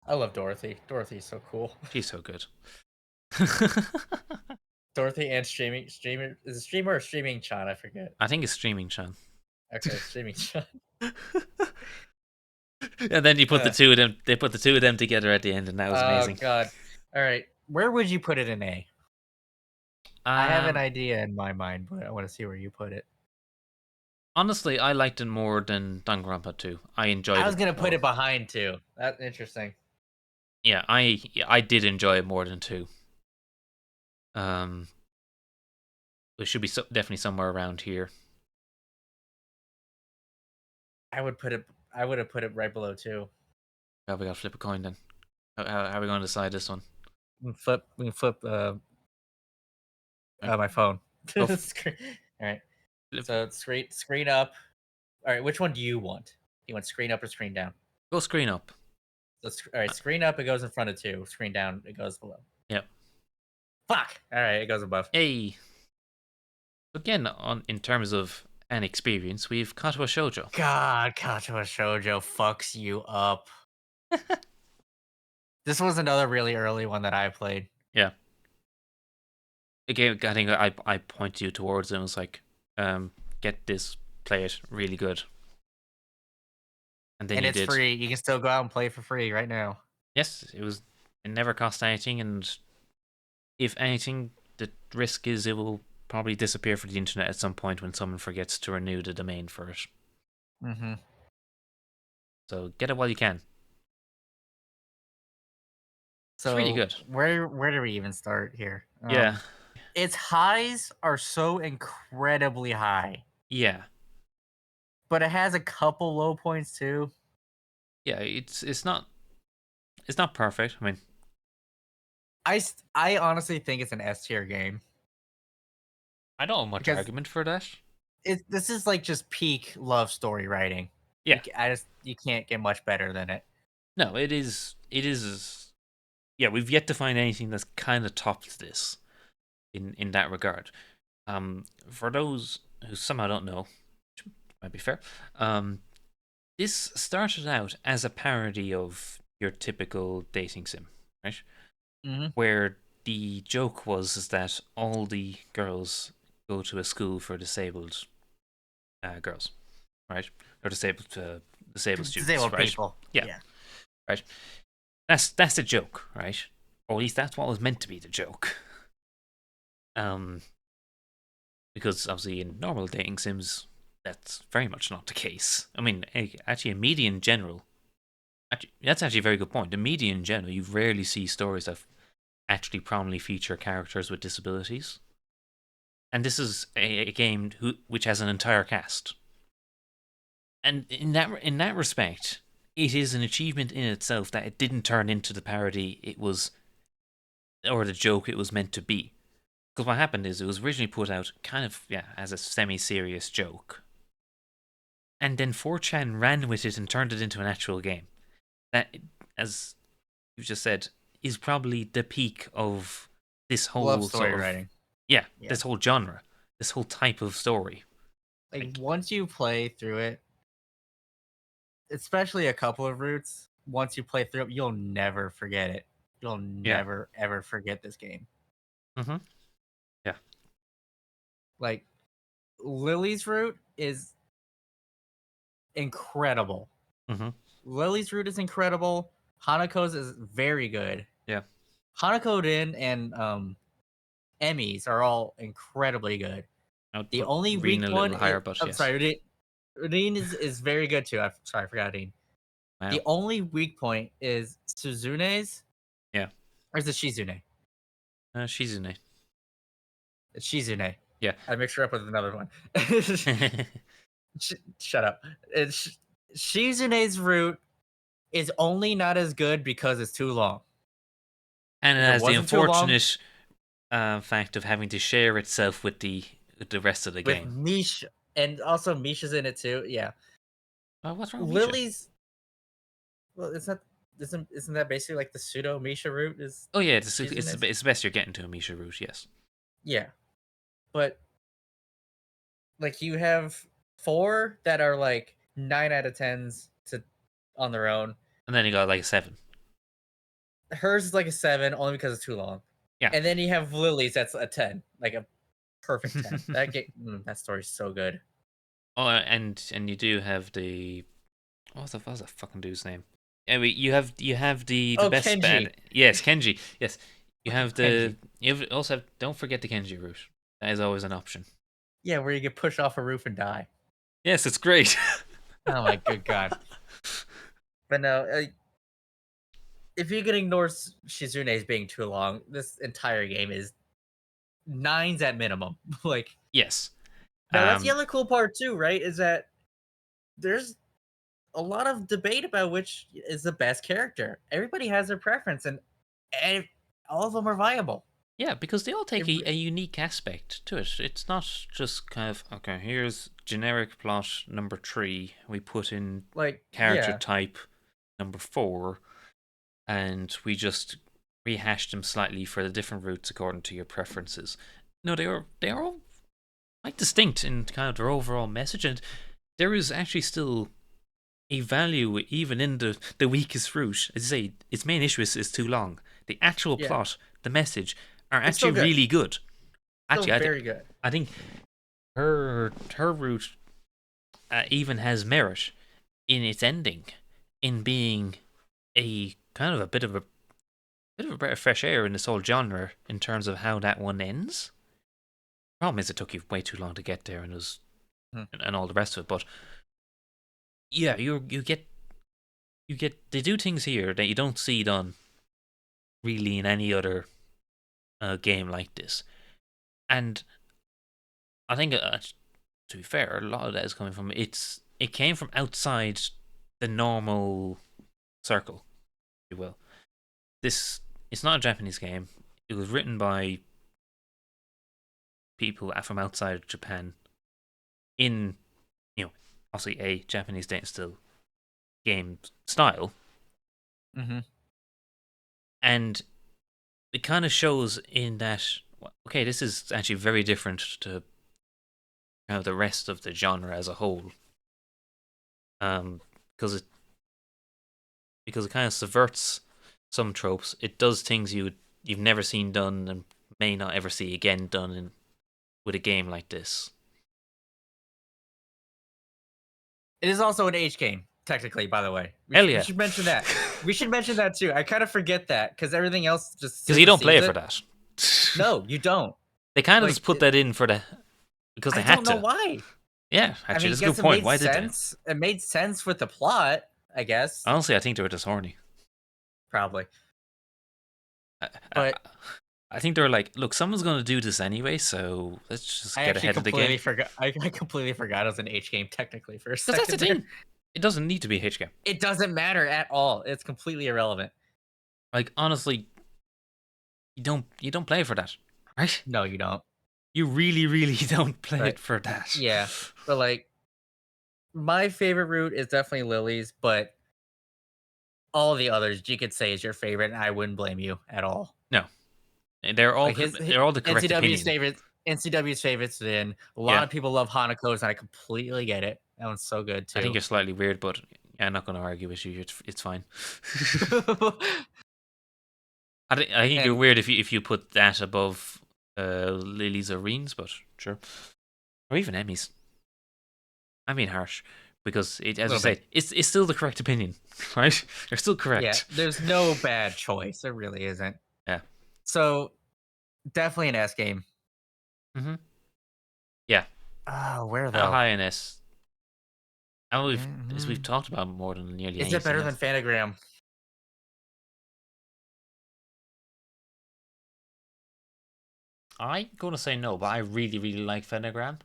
I love Dorothy. Dorothy's so cool. She's so good. Dorothy and streamer is it streamer or streaming Chan? I forget. I think it's streaming, Chan. Okay, streaming Chan. And then you put the Uh, two of them. They put the two of them together at the end, and that was oh amazing. god. All right, where would you put it in A? I have an Um, idea in my mind, but I want to see where you put it. Honestly, I liked it more than Danganronpa 2. I I enjoyed was it gonna put more. it behind too. That's interesting. I did enjoy it more than 2. Um, it should be definitely somewhere around here. I would put it. I would have put it right below two. Oh, we got to flip a coin then. How are we going to decide this one? We can flip. We can flip. Right. My phone. Go Screen- All right. flip. So screen up. All right. Which one do you want? Do you want screen up or screen down? Go screen up. So all right. Uh, Screen up. It goes in front of two. Screen down. It goes below. Yep. Fuck. All right. It goes above. Hey. Again, on in terms of an experience, we've Katawa Shoujo. God, Katawa Shoujo fucks you up. This was another really early one that I played. Yeah. Again, I think I pointed you towards it and was like, get this, play it, really good. And then And you it's did. free. You can still go out and play for free right now. Yes, it never cost anything, and if anything, the risk is it will probably disappear from the internet at some point when someone forgets to renew the domain for it. Mm-hmm. So get it while you can. It's really So good. where do we even start here? Yeah. Its highs are so incredibly high, Yeah. but it has a couple low points too. Yeah, it's not perfect. I mean, I honestly think it's an S tier game I don't have much because argument for that. this is like just peak love story writing. Yeah. You can't get much better than it. No, it is. Yeah, we've yet to find anything that's kind of topped this in that regard. For those who somehow don't know, Might be fair. This started out as a parody of your typical dating sim, right? Mm-hmm. Where the joke was is that all the girls go to a school for disabled girls, right? Or disabled students, Disabled right? people. Yeah, Yeah. right. That's a joke, right? Or at least that's what was meant to be the joke. Um, because obviously in normal dating sims, that's very much not the case. I mean, actually, in media in general, that's actually a very good point. In media in general, you rarely see stories that actually prominently feature characters with disabilities. And this is a game which has an entire cast. And in that respect, it is an achievement in itself that it didn't turn into the parody it was, or the joke it was meant to be. Because what happened is it was originally put out kind of as a semi-serious joke, and then 4chan ran with it and turned it into an actual game. That, as you just said, is probably the peak of this Love whole sort story of writing. Yeah. this whole genre, this whole type of story. Like Like, once you play through it, especially a couple of routes, once you play through it, you'll never forget it. You'll yeah, never ever forget this game. mm-hmm, yeah, Like Lily's route is incredible. mm-hmm, Lily's route is incredible. Hanako's is very good. yeah. Hanako Din and Emmys are all incredibly good. I would The put only Reen weak a one little is higher, but I'm yes, sorry, Udine is very good too. I forgot Udine. wow, The only weak point is Suzune's, yeah. or is it Shizune? Shizune, It's Shizune. yeah. I mixed her up with another one. Shut up. It's Shizune's route is only not as good because it's too long. And it If it has the wasn't too long, unfortunate fact of having to share itself with the rest of the with game. Misha, and also Misha's in it too. Yeah, Oh, what's wrong with Misha? Lily's. Well, it's not. Isn't that basically like the pseudo Misha route? Is Oh yeah, Shizune's? it's the best you're getting to a Misha route, yes. Yeah, but like you have four that are like 9 out of 10s to on their own. And then you got like a 7. Hers is like a 7 only because it's too long. Yeah. And then you have Lily's that's a 10, like a perfect 10. That story's so good. Oh, and you do have the what's the fucking dude's name? Anyway, you have the Oh, best Kenji. bad. Yes, Kenji. Yes, you have Kenji. also have, don't forget the Kenji route. That is always an option. Yeah, where you get pushed off a roof and die. Yes, it's great. Oh my good god. But no, if you can ignore Shizune's being too long, this entire game is 9s at minimum. Like, Yes. now that's the Um. other cool part too, right? Is that there's a lot of debate about which is the best character. Everybody has their preference, and all of them are viable. Yeah, because they all It, take a unique aspect to it. It's not just kind of okay. Here's generic plot number 3. We put in like, character yeah, type number 4, and we just rehash them slightly for the different routes according to your preferences. No, they are all quite distinct in kind of their overall message, and there is actually still a value even in the weakest route. As I say, its main issue is too long. The actual yeah, plot, the message, are it's actually still good. really good. Still Actually, very good. I think her route even has merit in its ending, in being a kind of a bit of a breath of fresh air in this whole genre in terms of how that one ends. Problem is, it took you way too long to get there, and Hmm. and all the rest of it. But yeah, you get they do things here that you don't see done really in any other game like this. And I think, to be fair, a lot of that is coming from it came from outside the normal circle, if you will. This It's not a Japanese game. It was written by people from outside of Japan in, obviously a Japanese data still game style, Mm-hmm. and it kind of shows in that, okay, this is actually very different to the rest of the genre as a whole. because it kind of subverts some tropes. It does things you've never seen done and may not ever see again done with a game like this. It is also an H game, technically, by the way. Hell We yeah, should mention that. We should mention that too. I kind of forget that because everything else just because you don't play supersedes it for it. that. No, you don't. They kind of Like, just put that in for because they I had don't know to. why. Yeah, I actually, mean, that's a guess good it point. made Why did they? sense. It made sense with the plot, I guess. Honestly, I think they were just horny. Probably. I, I, But I think they were like, look, someone's going to do this anyway, so let's just I get actually ahead of the game. completely forgot. I completely forgot it was an H game technically for a Because that's the second there. thing. It doesn't need to be a H game. It doesn't matter at all. It's completely irrelevant. Like honestly, you don't play for that, right? No, you don't. You really, really don't play But it for that. yeah, but like my favorite route is definitely Lily's, but all the others you could say is your favorite, and I wouldn't blame you at all. No, they're all Like they're all the correct NCW's opinion. favorites. NCW's favorites. Then a lot Yeah, of people love Hanako's, and I completely get it. That one's so good I think too. you're slightly weird, but I'm not going to argue with you. It's fine. I think you're And weird if you put that above Lily's or Reen's, but sure, or even Emmy's. I'm being harsh because a as you little bit. said, it's still the correct opinion, right? You're still Yeah, correct. there's no bad choice. There really isn't. Yeah. So definitely an S game. Hmm. Yeah. Oh, where How though? high in S? And we've Mhm. talked about more than nearly Is it anything better than else. Fanagram? I'm gonna say no, but I really, really like Phenagram.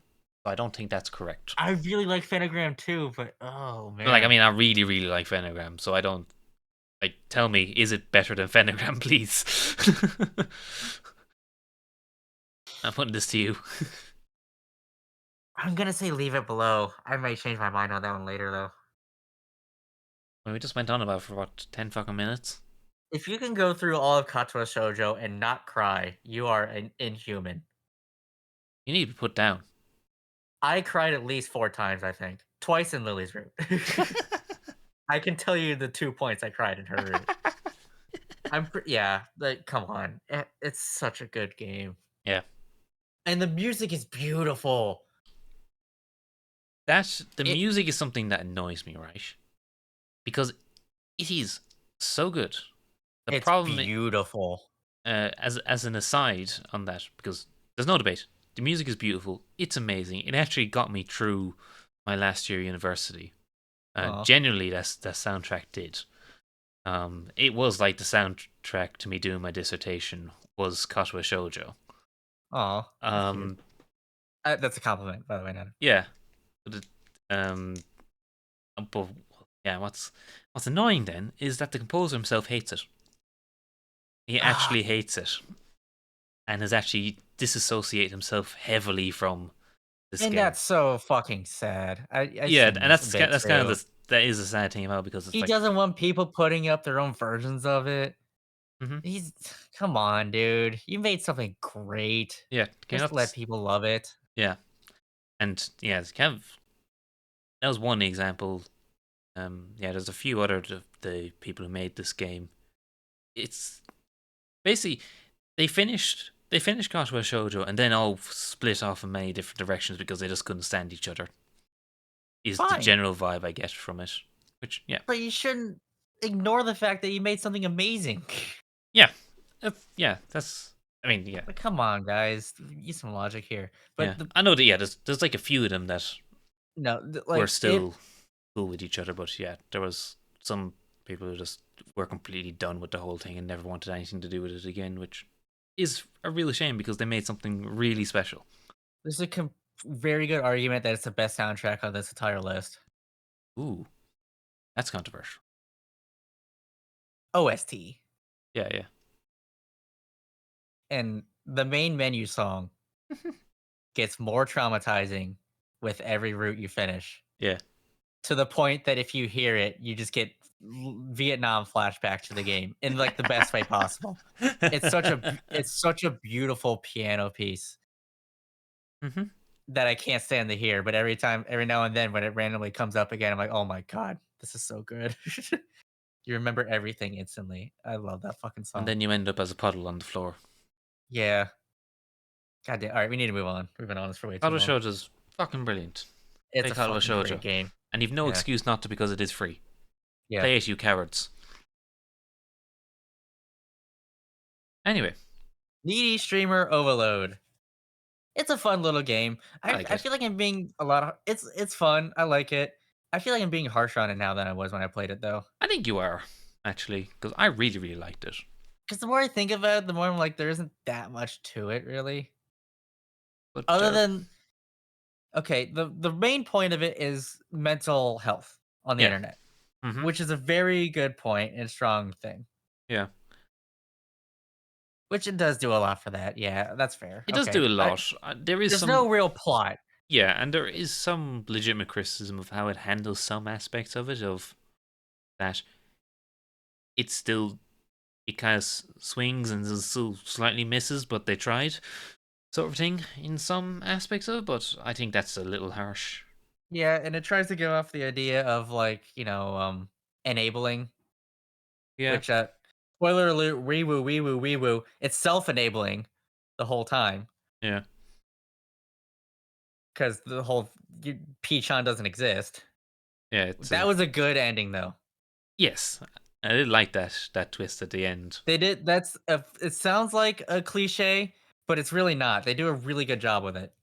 So I don't think that's correct. I really like Fanagram too, but oh Like, I man. mean, I really, really like Phenagram, so I don't like. Tell me, is it better than Phenagram, please? I'm putting this to you. I'm gonna say leave it below. I might change my mind on that one later though. Well, we just went on about for what 10 fucking minutes. If you can go through all of Katawa Shoujo and not cry, you are an inhuman. You need to be put down. I cried at least 4 times, I think. Twice in Lily's route. I can tell you the 2 points I cried in her route. Yeah, like come on. It's such a good game. Yeah, And the music is beautiful. the It music is something that annoys me, right? Because it is so good. The it's problem beautiful. as an aside on that, because there's no debate. The music is beautiful. It's amazing. It actually got me through my last year of university. Oh, Genuinely, that soundtrack did. It was like the soundtrack to me doing my dissertation was Katawa Shoujo. oh, that's cute. Um, That's a compliment, by the way, Nana. yeah, but but yeah, what's annoying then is that the composer himself hates it. He Ah, actually hates it and has actually disassociated himself heavily from this and game. that's so fucking sad. I Yeah, seen and this a bit that's kind of too. that is a sad thing about because it's He like, doesn't want people putting up their own versions of it. hmm He's come on, dude. You made something great. yeah, can you Just let not, people love it. yeah, and yeah, it's kind of that was one example. Yeah, there's a few other the people who made this game. It's basically they finished Katawa Shoujo and then all split off in many different directions because they just couldn't stand each other. Is the Fine. general vibe I get from it. Which yeah, But you shouldn't ignore the fact that you made something amazing. yeah, yeah. That's I mean yeah, Like, come on, guys. Use some logic here. yeah. But the I know that yeah. There's like a few of them that no, were like it still cool with each other, but yeah, there was some people who just were completely done with the whole thing and never wanted anything to do with it again, which is a real shame because they made something really special. there's a very good argument that it's the best soundtrack on this entire list. Ooh, that's controversial. OST. Yeah, yeah, And the main menu song gets more traumatizing with every route you finish. yeah. To the point that if you hear it, you just get Vietnam flashback to the game in like the best way possible. It's such a beautiful piano piece. Hmm. that I can't stand to hear, but every now and then when it randomly comes up again, I'm like, "Oh my god, this is so good." You remember everything instantly. I love that fucking And song. then you end up as a puddle on the floor. Yeah. God damn. All right, we need to move on. We've been on this for way too Katawa long. Shoujo's fucking brilliant. It's Play a Katawa fucking great Shoujo. game. And you've no Yeah. excuse not to because it is free. Yeah. Play it, you cowards. Anyway, Needy streamer overload. It's a fun little game. I I like I it. feel like I'm being a lot of it's fun. I like it. I feel like I'm being harsher on it now than I was when I played it though. I think you are, actually, because I really, really liked it. Because the more I think about it, the more I'm like, there isn't that much to it really. But, Other than okay, the main point of it is mental health on the yeah. internet, Hmm. which is a very good point and strong thing. Yeah. Which it does do a lot for that. Yeah, that's fair. It does Okay. do a lot. There is There's no some, real plot. yeah, and there is some legitimate criticism of how it handles some aspects of it, of that it's still, it kind of swings and still slightly misses, but they tried, sort of thing, in some aspects of it, but I think that's a little harsh. Yeah, and it tries to give off the idea of like, enabling, Yeah. which spoiler alert, wee woo, wee woo, wee woo. It's self-enabling the whole time Yeah. because the whole Pichon doesn't exist. Yeah, it's That a, was a good ending though. yes. I did like that twist at the end. They did it sounds like a cliche, but it's really not. They do a really good job with it.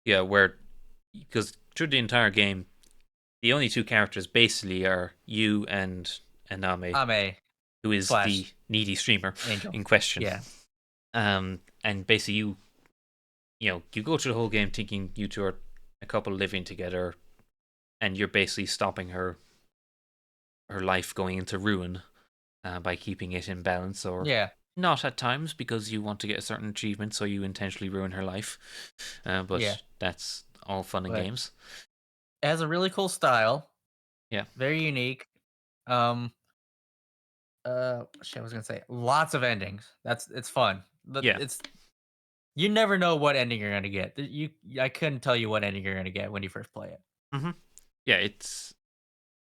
Yeah, where, because through the entire game, the only two characters basically are you and Aname, Ame who is the slash needy streamer Angel. in question. Yeah. And basically you go through the whole game thinking you two are a couple living together, and you're basically stopping her life going into ruin by keeping it in balance, or Yeah. not at times because you want to get a certain achievement, so you intentionally ruin her life. Yeah. But that's all fun and But games. it has a really cool style. Yeah, Very unique. Um shit, I was gonna say lots of endings. It's fun. yeah. It's you never know what ending you're gonna get. I couldn't tell you what ending you're gonna get when you first play it. Hmm. Yeah, it's,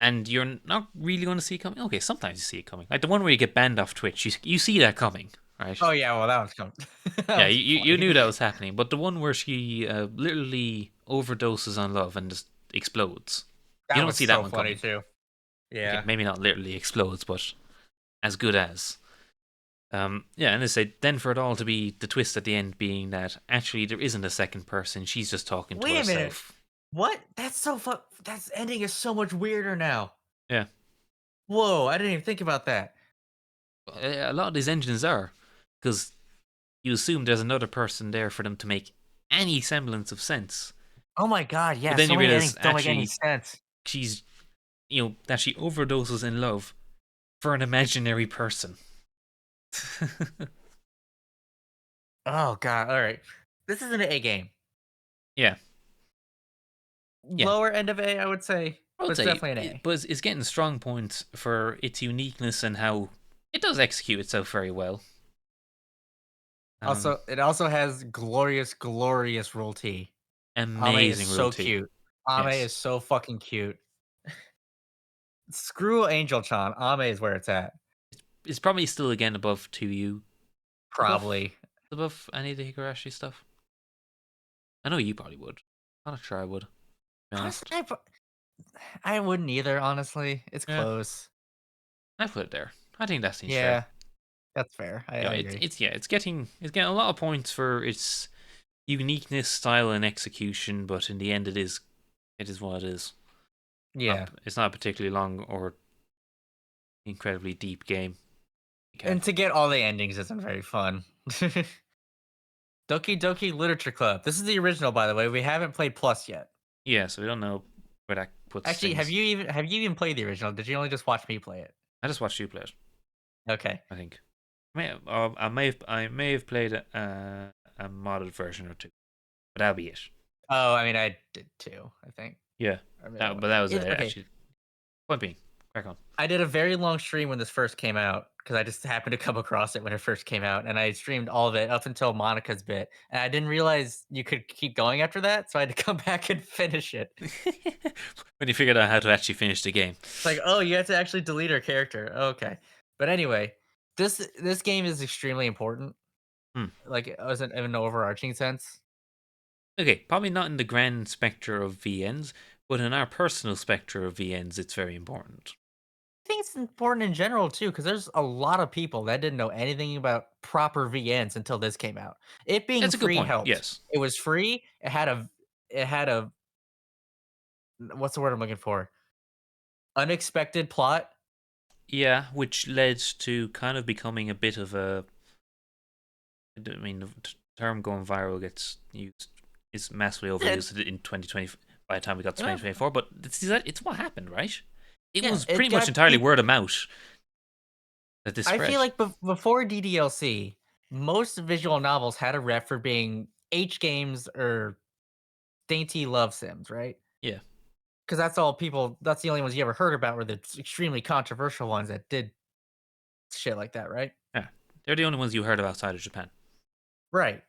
and you're not really going to see it coming. Okay, sometimes you see it coming, like the one where you get banned off Twitch. You see that coming, right? Oh yeah, well that one's coming. That Yeah, was you funny. knew that was happening, but the one where she literally overdoses on love and just explodes, you That don't was see that so one funny coming. too. Okay, Yeah. maybe not literally explodes, but as good as. Yeah, and they say then for it all to be the twist at the end being that actually there isn't a second person; she's just talking to Wait a minute. herself. What? That's so fun. That's ending is so much weirder now. Yeah, Whoa, I didn't even think about that. a lot of these engines are, because you assume there's another person there for them to make any semblance of sense. Oh my god, But yeah, then so you many realize endings don't make any actually sense. she's, that she overdoses in love for an imaginary person. Oh god, all right. This is an A game. Yeah, yeah. Lower end of A, I would say, I but would it's say, definitely an A. but it's getting strong points for its uniqueness and how it does execute itself very well. Um, Also, it also has glorious, glorious rule T. Ame is amazing rule so T. cute. Ame Yes, is so fucking cute. Screw Angel Chan. Ame is where it's at. it's probably still again above 2U, above Probably. above any of the Higurashi stuff. I know you probably would. I'm not sure I would. To be Honestly, honest. I wouldn't either, honestly. It's Yeah, close. I put it there. I think that seems fair. Yeah, that's fair. I Yeah, agree. it's getting a lot of points for its uniqueness, style, and execution. But in the end, it is what it is. Yeah. It's not a particularly long or incredibly deep game. Okay. And to get all the endings isn't very fun. Doki Doki Literature Club. This is the original, by the way. We haven't played Plus yet. Yeah, so we don't know where that puts Actually, things. have you even played the original? Did you only just watch me play it? I just watched you play it. Okay. I think. I may have played a modded version or two, but that'll be it. Oh, I mean, I did too. I think. Yeah, I mean, but that was okay. actually point being. Crack on. I did a very long stream when this first came out because I just happened to come across it when it first came out, and I streamed all of it up until Monica's bit, and I didn't realize you could keep going after that, so I had to come back and finish it. When you figured out how to actually finish the game. It's like, oh, you have to actually delete her character. Okay, but anyway, this game is extremely important. Hmm. Like, it wasn't in an overarching sense. Okay, probably not in the grand spectre of VNs, but in our personal spectre of VNs, it's very important. I think it's important in general too, because there's a lot of people that didn't know anything about proper VNs until this came out. It being That's a good free point. helped. Yes. It was free. It had a what's the word I'm looking for? Unexpected plot. Yeah, which led to kind of becoming a bit of a. I mean, the term going viral gets used is massively It, overused in 2020 by the time we got to yeah, 2024. But it's what happened, right? It yeah, was it pretty much got entirely people. word of mouth that this I feel spread. like before DDLC, most visual novels had a rep for being H games or dainty love sims, right? Yeah, Because that's all people. That's the only ones you ever heard about were the extremely controversial ones that did shit like that, right? yeah. They're the only ones you heard of outside of Japan. Right.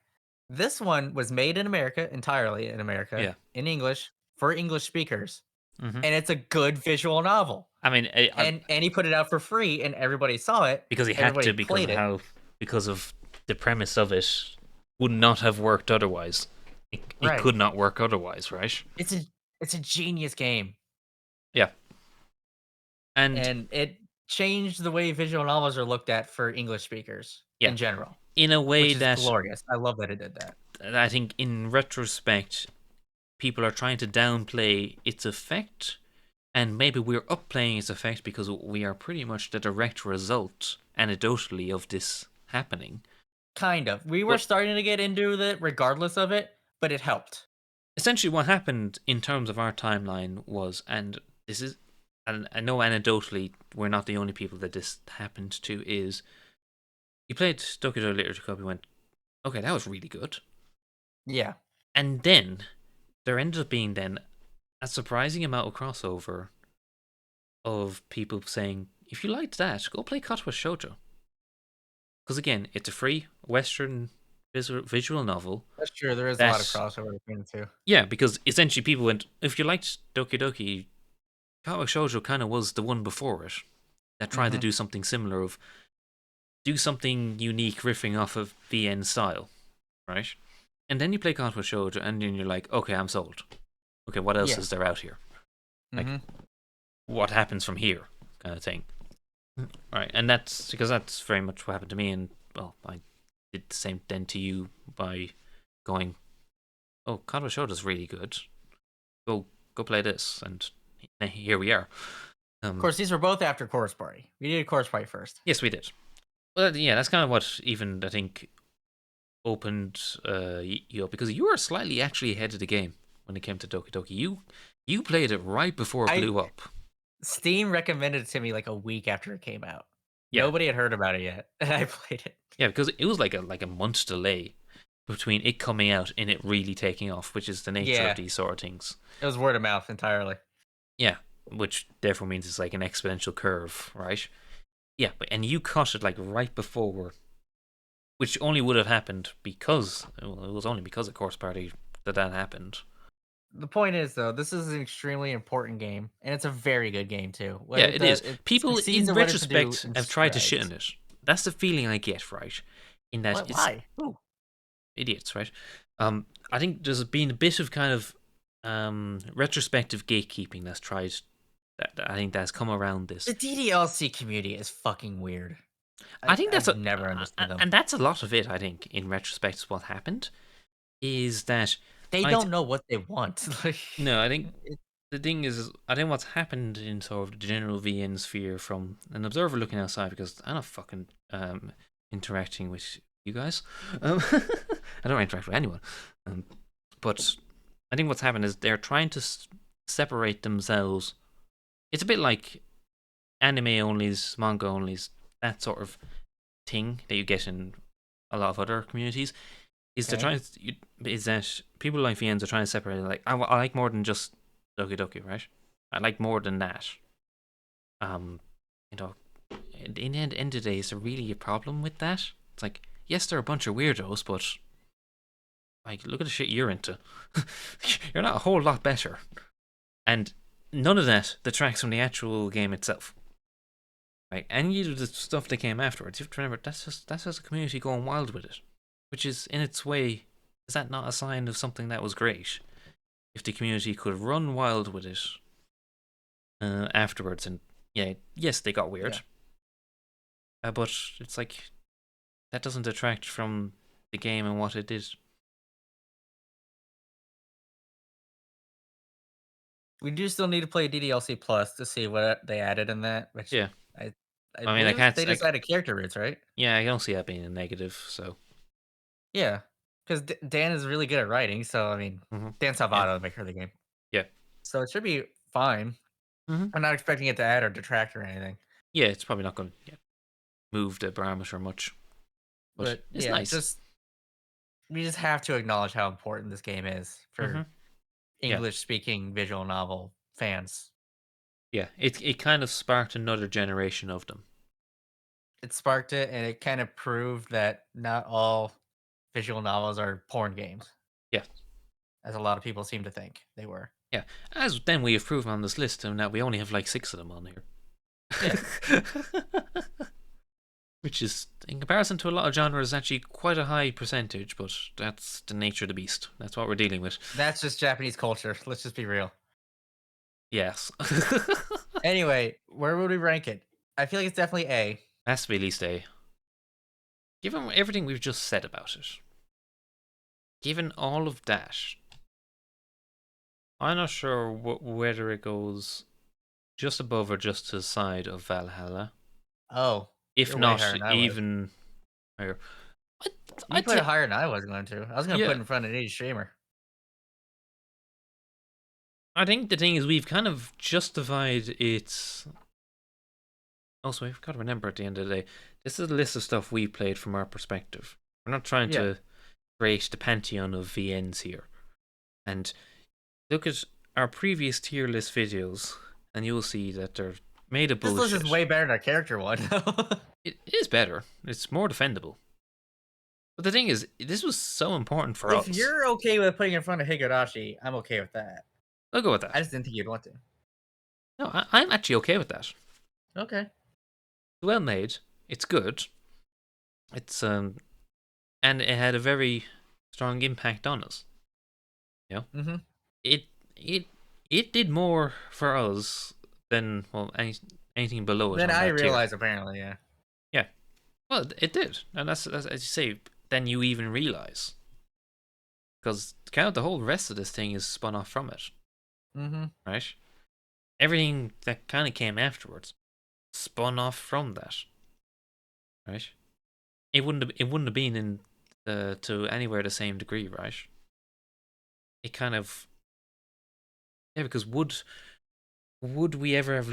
This one was made in America, entirely in America, Yeah. in English for English speakers, hmm and it's a good visual novel. I mean, And he put it out for free, and everybody saw it. because he had Everybody to because played of it. how because of the premise of it would not have worked otherwise. It Right. could not work otherwise, right? It's a genius game, Yeah, and and it changed the way visual novels are looked at for English speakers yeah, in general, in a way which is that glorious. I love that it did that. I think in retrospect people are trying to downplay its effect, and maybe we're upplaying its effect because we are pretty much the direct result, anecdotally, of this happening. Kind of. We were But starting to get into it regardless of it, but it helped. essentially, what happened in terms of our timeline was, and I know anecdotally we're not the only people that this happened to, is you played Doki Doki Literature Club and went, okay, that was really good. Yeah. And then there ended up being then a surprising amount of crossover of people saying, if you liked that, go play Katawa Shoujo. Because again, it's a free Western visual novel That's true. There is a lot of that, crossover between the two. yeah, because essentially people went, if you liked Doki Doki, Katawa Shoujo kind of was the one before it that tried to Mhm. do something similar of do something unique riffing off of VN style, right? And then you play Katawa Shoujo and then you're like, okay, I'm sold. Okay, what else Yeah. is there out here? Like, Mhm. what happens from here? Kind of thing. Right, and that's because that's very much what happened to me, and well, I did the same then to you by going, "Oh, Katawa Shoujo's really good. Go play this," and here we are. Of course, these were both after Chorus Party. We did Chorus Party first. Yes, we did. Well, yeah, that's kind of what even I think opened you up because you were slightly actually ahead of the game when it came to Doki Doki. You played it right before it I blew up. Steam recommended it to me like a week after it came out. Yeah, Nobody had heard about it yet, and I played it. yeah, because it was like a month delay between it coming out and it really taking off, which is the nature of Yeah, these sort of things. it was word of mouth entirely. Yeah, which therefore means it's like an exponential curve, right? Yeah, and you caught it like right before, which only would have happened because well, it was only because of Course Party that happened. The point is, though, this is an extremely important game, and it's a very good game too. What Yeah, it it does, is. it People succeeds in at what it's to do retrospect in have tried to shit strides. on it. That's the feeling I get, right? In that What? it's Why? Ooh. idiots, right? I think there's been a bit of kind of retrospective gatekeeping that's tried. That I think that's come around this. The DDLC community is fucking weird. I think that's I've never understood them. and that's a lot of it. I think in retrospect, is what happened is that They I don't know what they want. Like, no, I think it, the thing is, I think what's happened in sort of the general VN sphere from an observer looking outside, because I'm not fucking interacting with you guys. I don't interact with anyone. But I think what's happened is they're trying to separate themselves. It's a bit like anime onlys, manga onlys, that sort of thing that you get in a lot of other communities. Is they're okay. trying to, is that people like VNs are trying to separate it, like I like more than just Doki Doki, right? I like more than that. Um, you know, in the end of the day, is there really a problem with that? It's like, yes, they're a bunch of weirdos, but like, look at the shit you're into. You're not a whole lot better, and none of that detracts from the actual game itself. Right, any of the stuff that came afterwards, you have to remember that's just a community going wild with it, which is in its way. Is that not a sign of something that was great? If the community could run wild with it afterwards, and yeah, yes, they got Yeah. weird, but it's like that doesn't detract from the game and what it did. We do still need to play DDLC Plus to see what they added in that, which Yeah, I I I mean, I believe can't. they just added character roots, right? Yeah, I don't see that being a negative. So, Yeah, because Dan is really good at writing, so I mean, hmm Dan yeah, Salvato, the maker of the game, yeah, so it should be fine. hmm I'm not expecting it to add or detract or anything, yeah. It's probably not going to move the barometer much, but but it's yeah, nice. just we just have to acknowledge how important this game is hmm for Yeah, English speaking visual novel fans. yeah. It kind of sparked another generation of them. It sparked it, and it kind of proved that not all visual novels are porn games, Yeah, as a lot of people seem to think they were. yeah. As then we have proven on this list, and that we only have like 6 of them on Yeah, here. Which is, in comparison to a lot of genres, actually quite a high percentage, but that's the nature of the beast. That's what we're dealing with. that's just Japanese culture. Let's just be real. Yes. Anyway, where would we rank it? I feel like it's definitely A. Has to be at least A. Given everything we've just said about it, given all of that, I'm not sure whether it goes just above or just to the side of Valhalla. Oh, If you're way not, higher than I was. even higher. I'd, You I'd put it say, higher than I was going to. I was going to put yeah. it in front of any streamer. I think the thing is, we've kind of justified its. Also, we've got to remember at the end of the day, this is a list of stuff we played from our perspective. We're not trying Yeah. to create the pantheon of VNs here. And look at our previous tier list videos, and you'll see that they're made of This list is bullshit. way better than our character one. It is better. It's more defendable. But the thing is, this was so important for If us. you're okay with putting it in front of Higurashi, I'm okay with that. I'll go with I that. just didn't think you'd want to. No, I'm actually okay with that. Okay. Well made. It's good. It's and it had a very strong impact on us. You know, Mm-hmm. it it it did more for us than anything below it Then on I that tier. realized, apparently, yeah. Yeah, well, it did, and that's as you say. Then you even realize because kind of the whole rest of this thing is spun off from it, Mm-hmm. right? Everything that kind of came afterwards spun off from that, right? It wouldn't have been in to anywhere the same degree, right? It kind of yeah, because would we ever have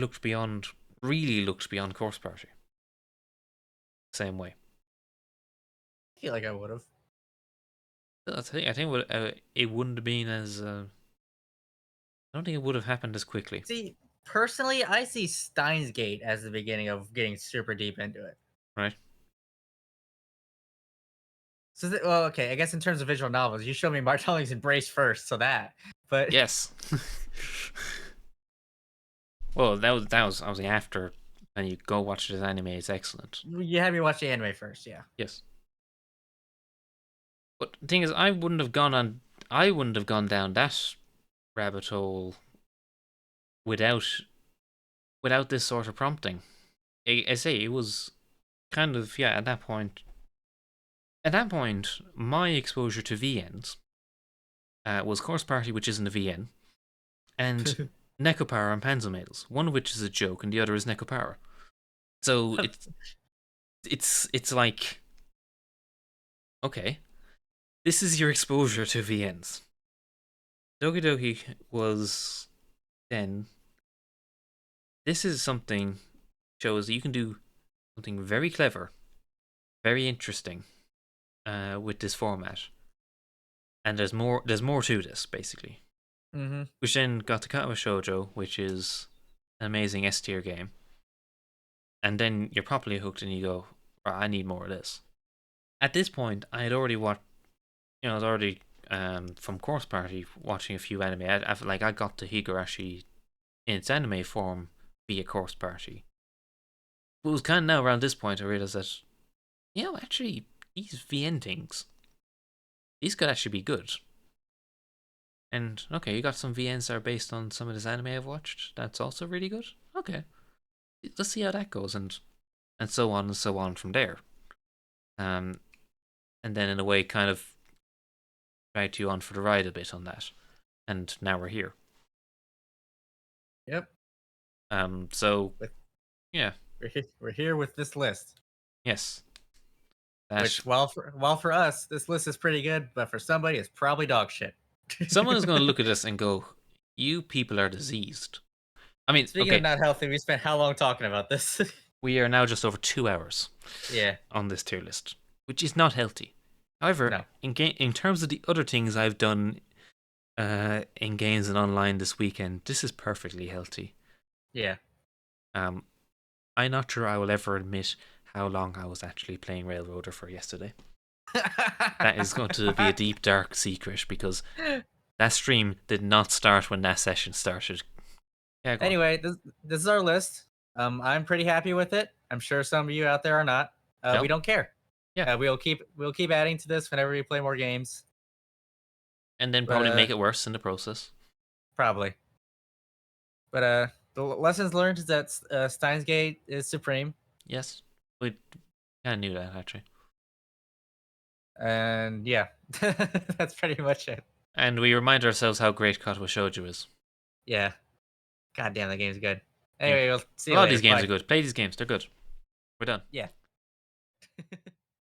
really looked beyond Course Party? Same way. I feel like I would have. I think it wouldn't have been as. I don't think it would have happened as quickly, See, personally, I see Steins Gate as the beginning of getting super deep into it. right? So, well, okay, I guess in terms of visual novels, you showed me Martelling's Embrace first, so that. But Yes. Well, that was obviously after, and you go watch this anime. It's excellent. you had me watch the anime first, yeah. Yes. But the thing is, I wouldn't have gone on. I wouldn't have gone down that rabbit hole without this sort of prompting. I say it was kind of yeah. At that point, my exposure to VNs was Course Party, which isn't a VN, and Nekopara and Panzermadels, one of which is a joke and the other is Nekopara. So it's like okay, this is your exposure to VNs. Doki Doki was then. This is something shows that you can do something very clever, very interesting, with this format, and there's more. There's more to this basically, Mm-hmm. which then got to Katawa Shoujo, which is an amazing S tier game. and then you're properly hooked, and you go, right, I need more of this. At this point, I had already watched. I was already from Course Party watching a few anime. I got to Higurashi in its anime form via Course Party. But it was kind of now around this point I realized that, actually, these VN things, these could actually be good. And okay, you got some VNs that are based on some of this anime I've watched. That's also really good. Okay, let's see how that goes, and so on and so on from there. And then in a way, kind of dragged you on for the ride a bit on that, and now we're here. Yep. So With, yeah, we're here with this list. yes. Which, while for us, this list is pretty good, but for somebody, it's probably dog shit. Someone is going to look at this and go, "You people are diseased." I mean, Speaking of okay, not healthy, we spent how long talking about this? we are now just over 2 hours Yeah. on this tier list, which is not healthy. However, No. in terms of the other things I've done in games and online this weekend, this is perfectly healthy. Yeah. I'm not sure I will ever admit how long I was actually playing Railroader for yesterday. That is going to be a deep, dark secret because that stream did not start when that session started. Yeah, go on. Anyway, this is our list. I'm pretty happy with it. I'm sure some of you out there are not. No? We don't care. Yeah. We'll keep adding to this whenever we play more games. And then But probably make it worse in the process. probably. But the lessons learned is that Steins Gate is supreme. Yes. We kind of knew that, actually. And yeah, that's pretty much it. And we remind ourselves how great Katawa Shoujo is. Yeah. God damn, that game's good. Yeah. Anyway, we'll see A you lot of later. these games Bye. are good. Play these games, they're good. We're done. Yeah.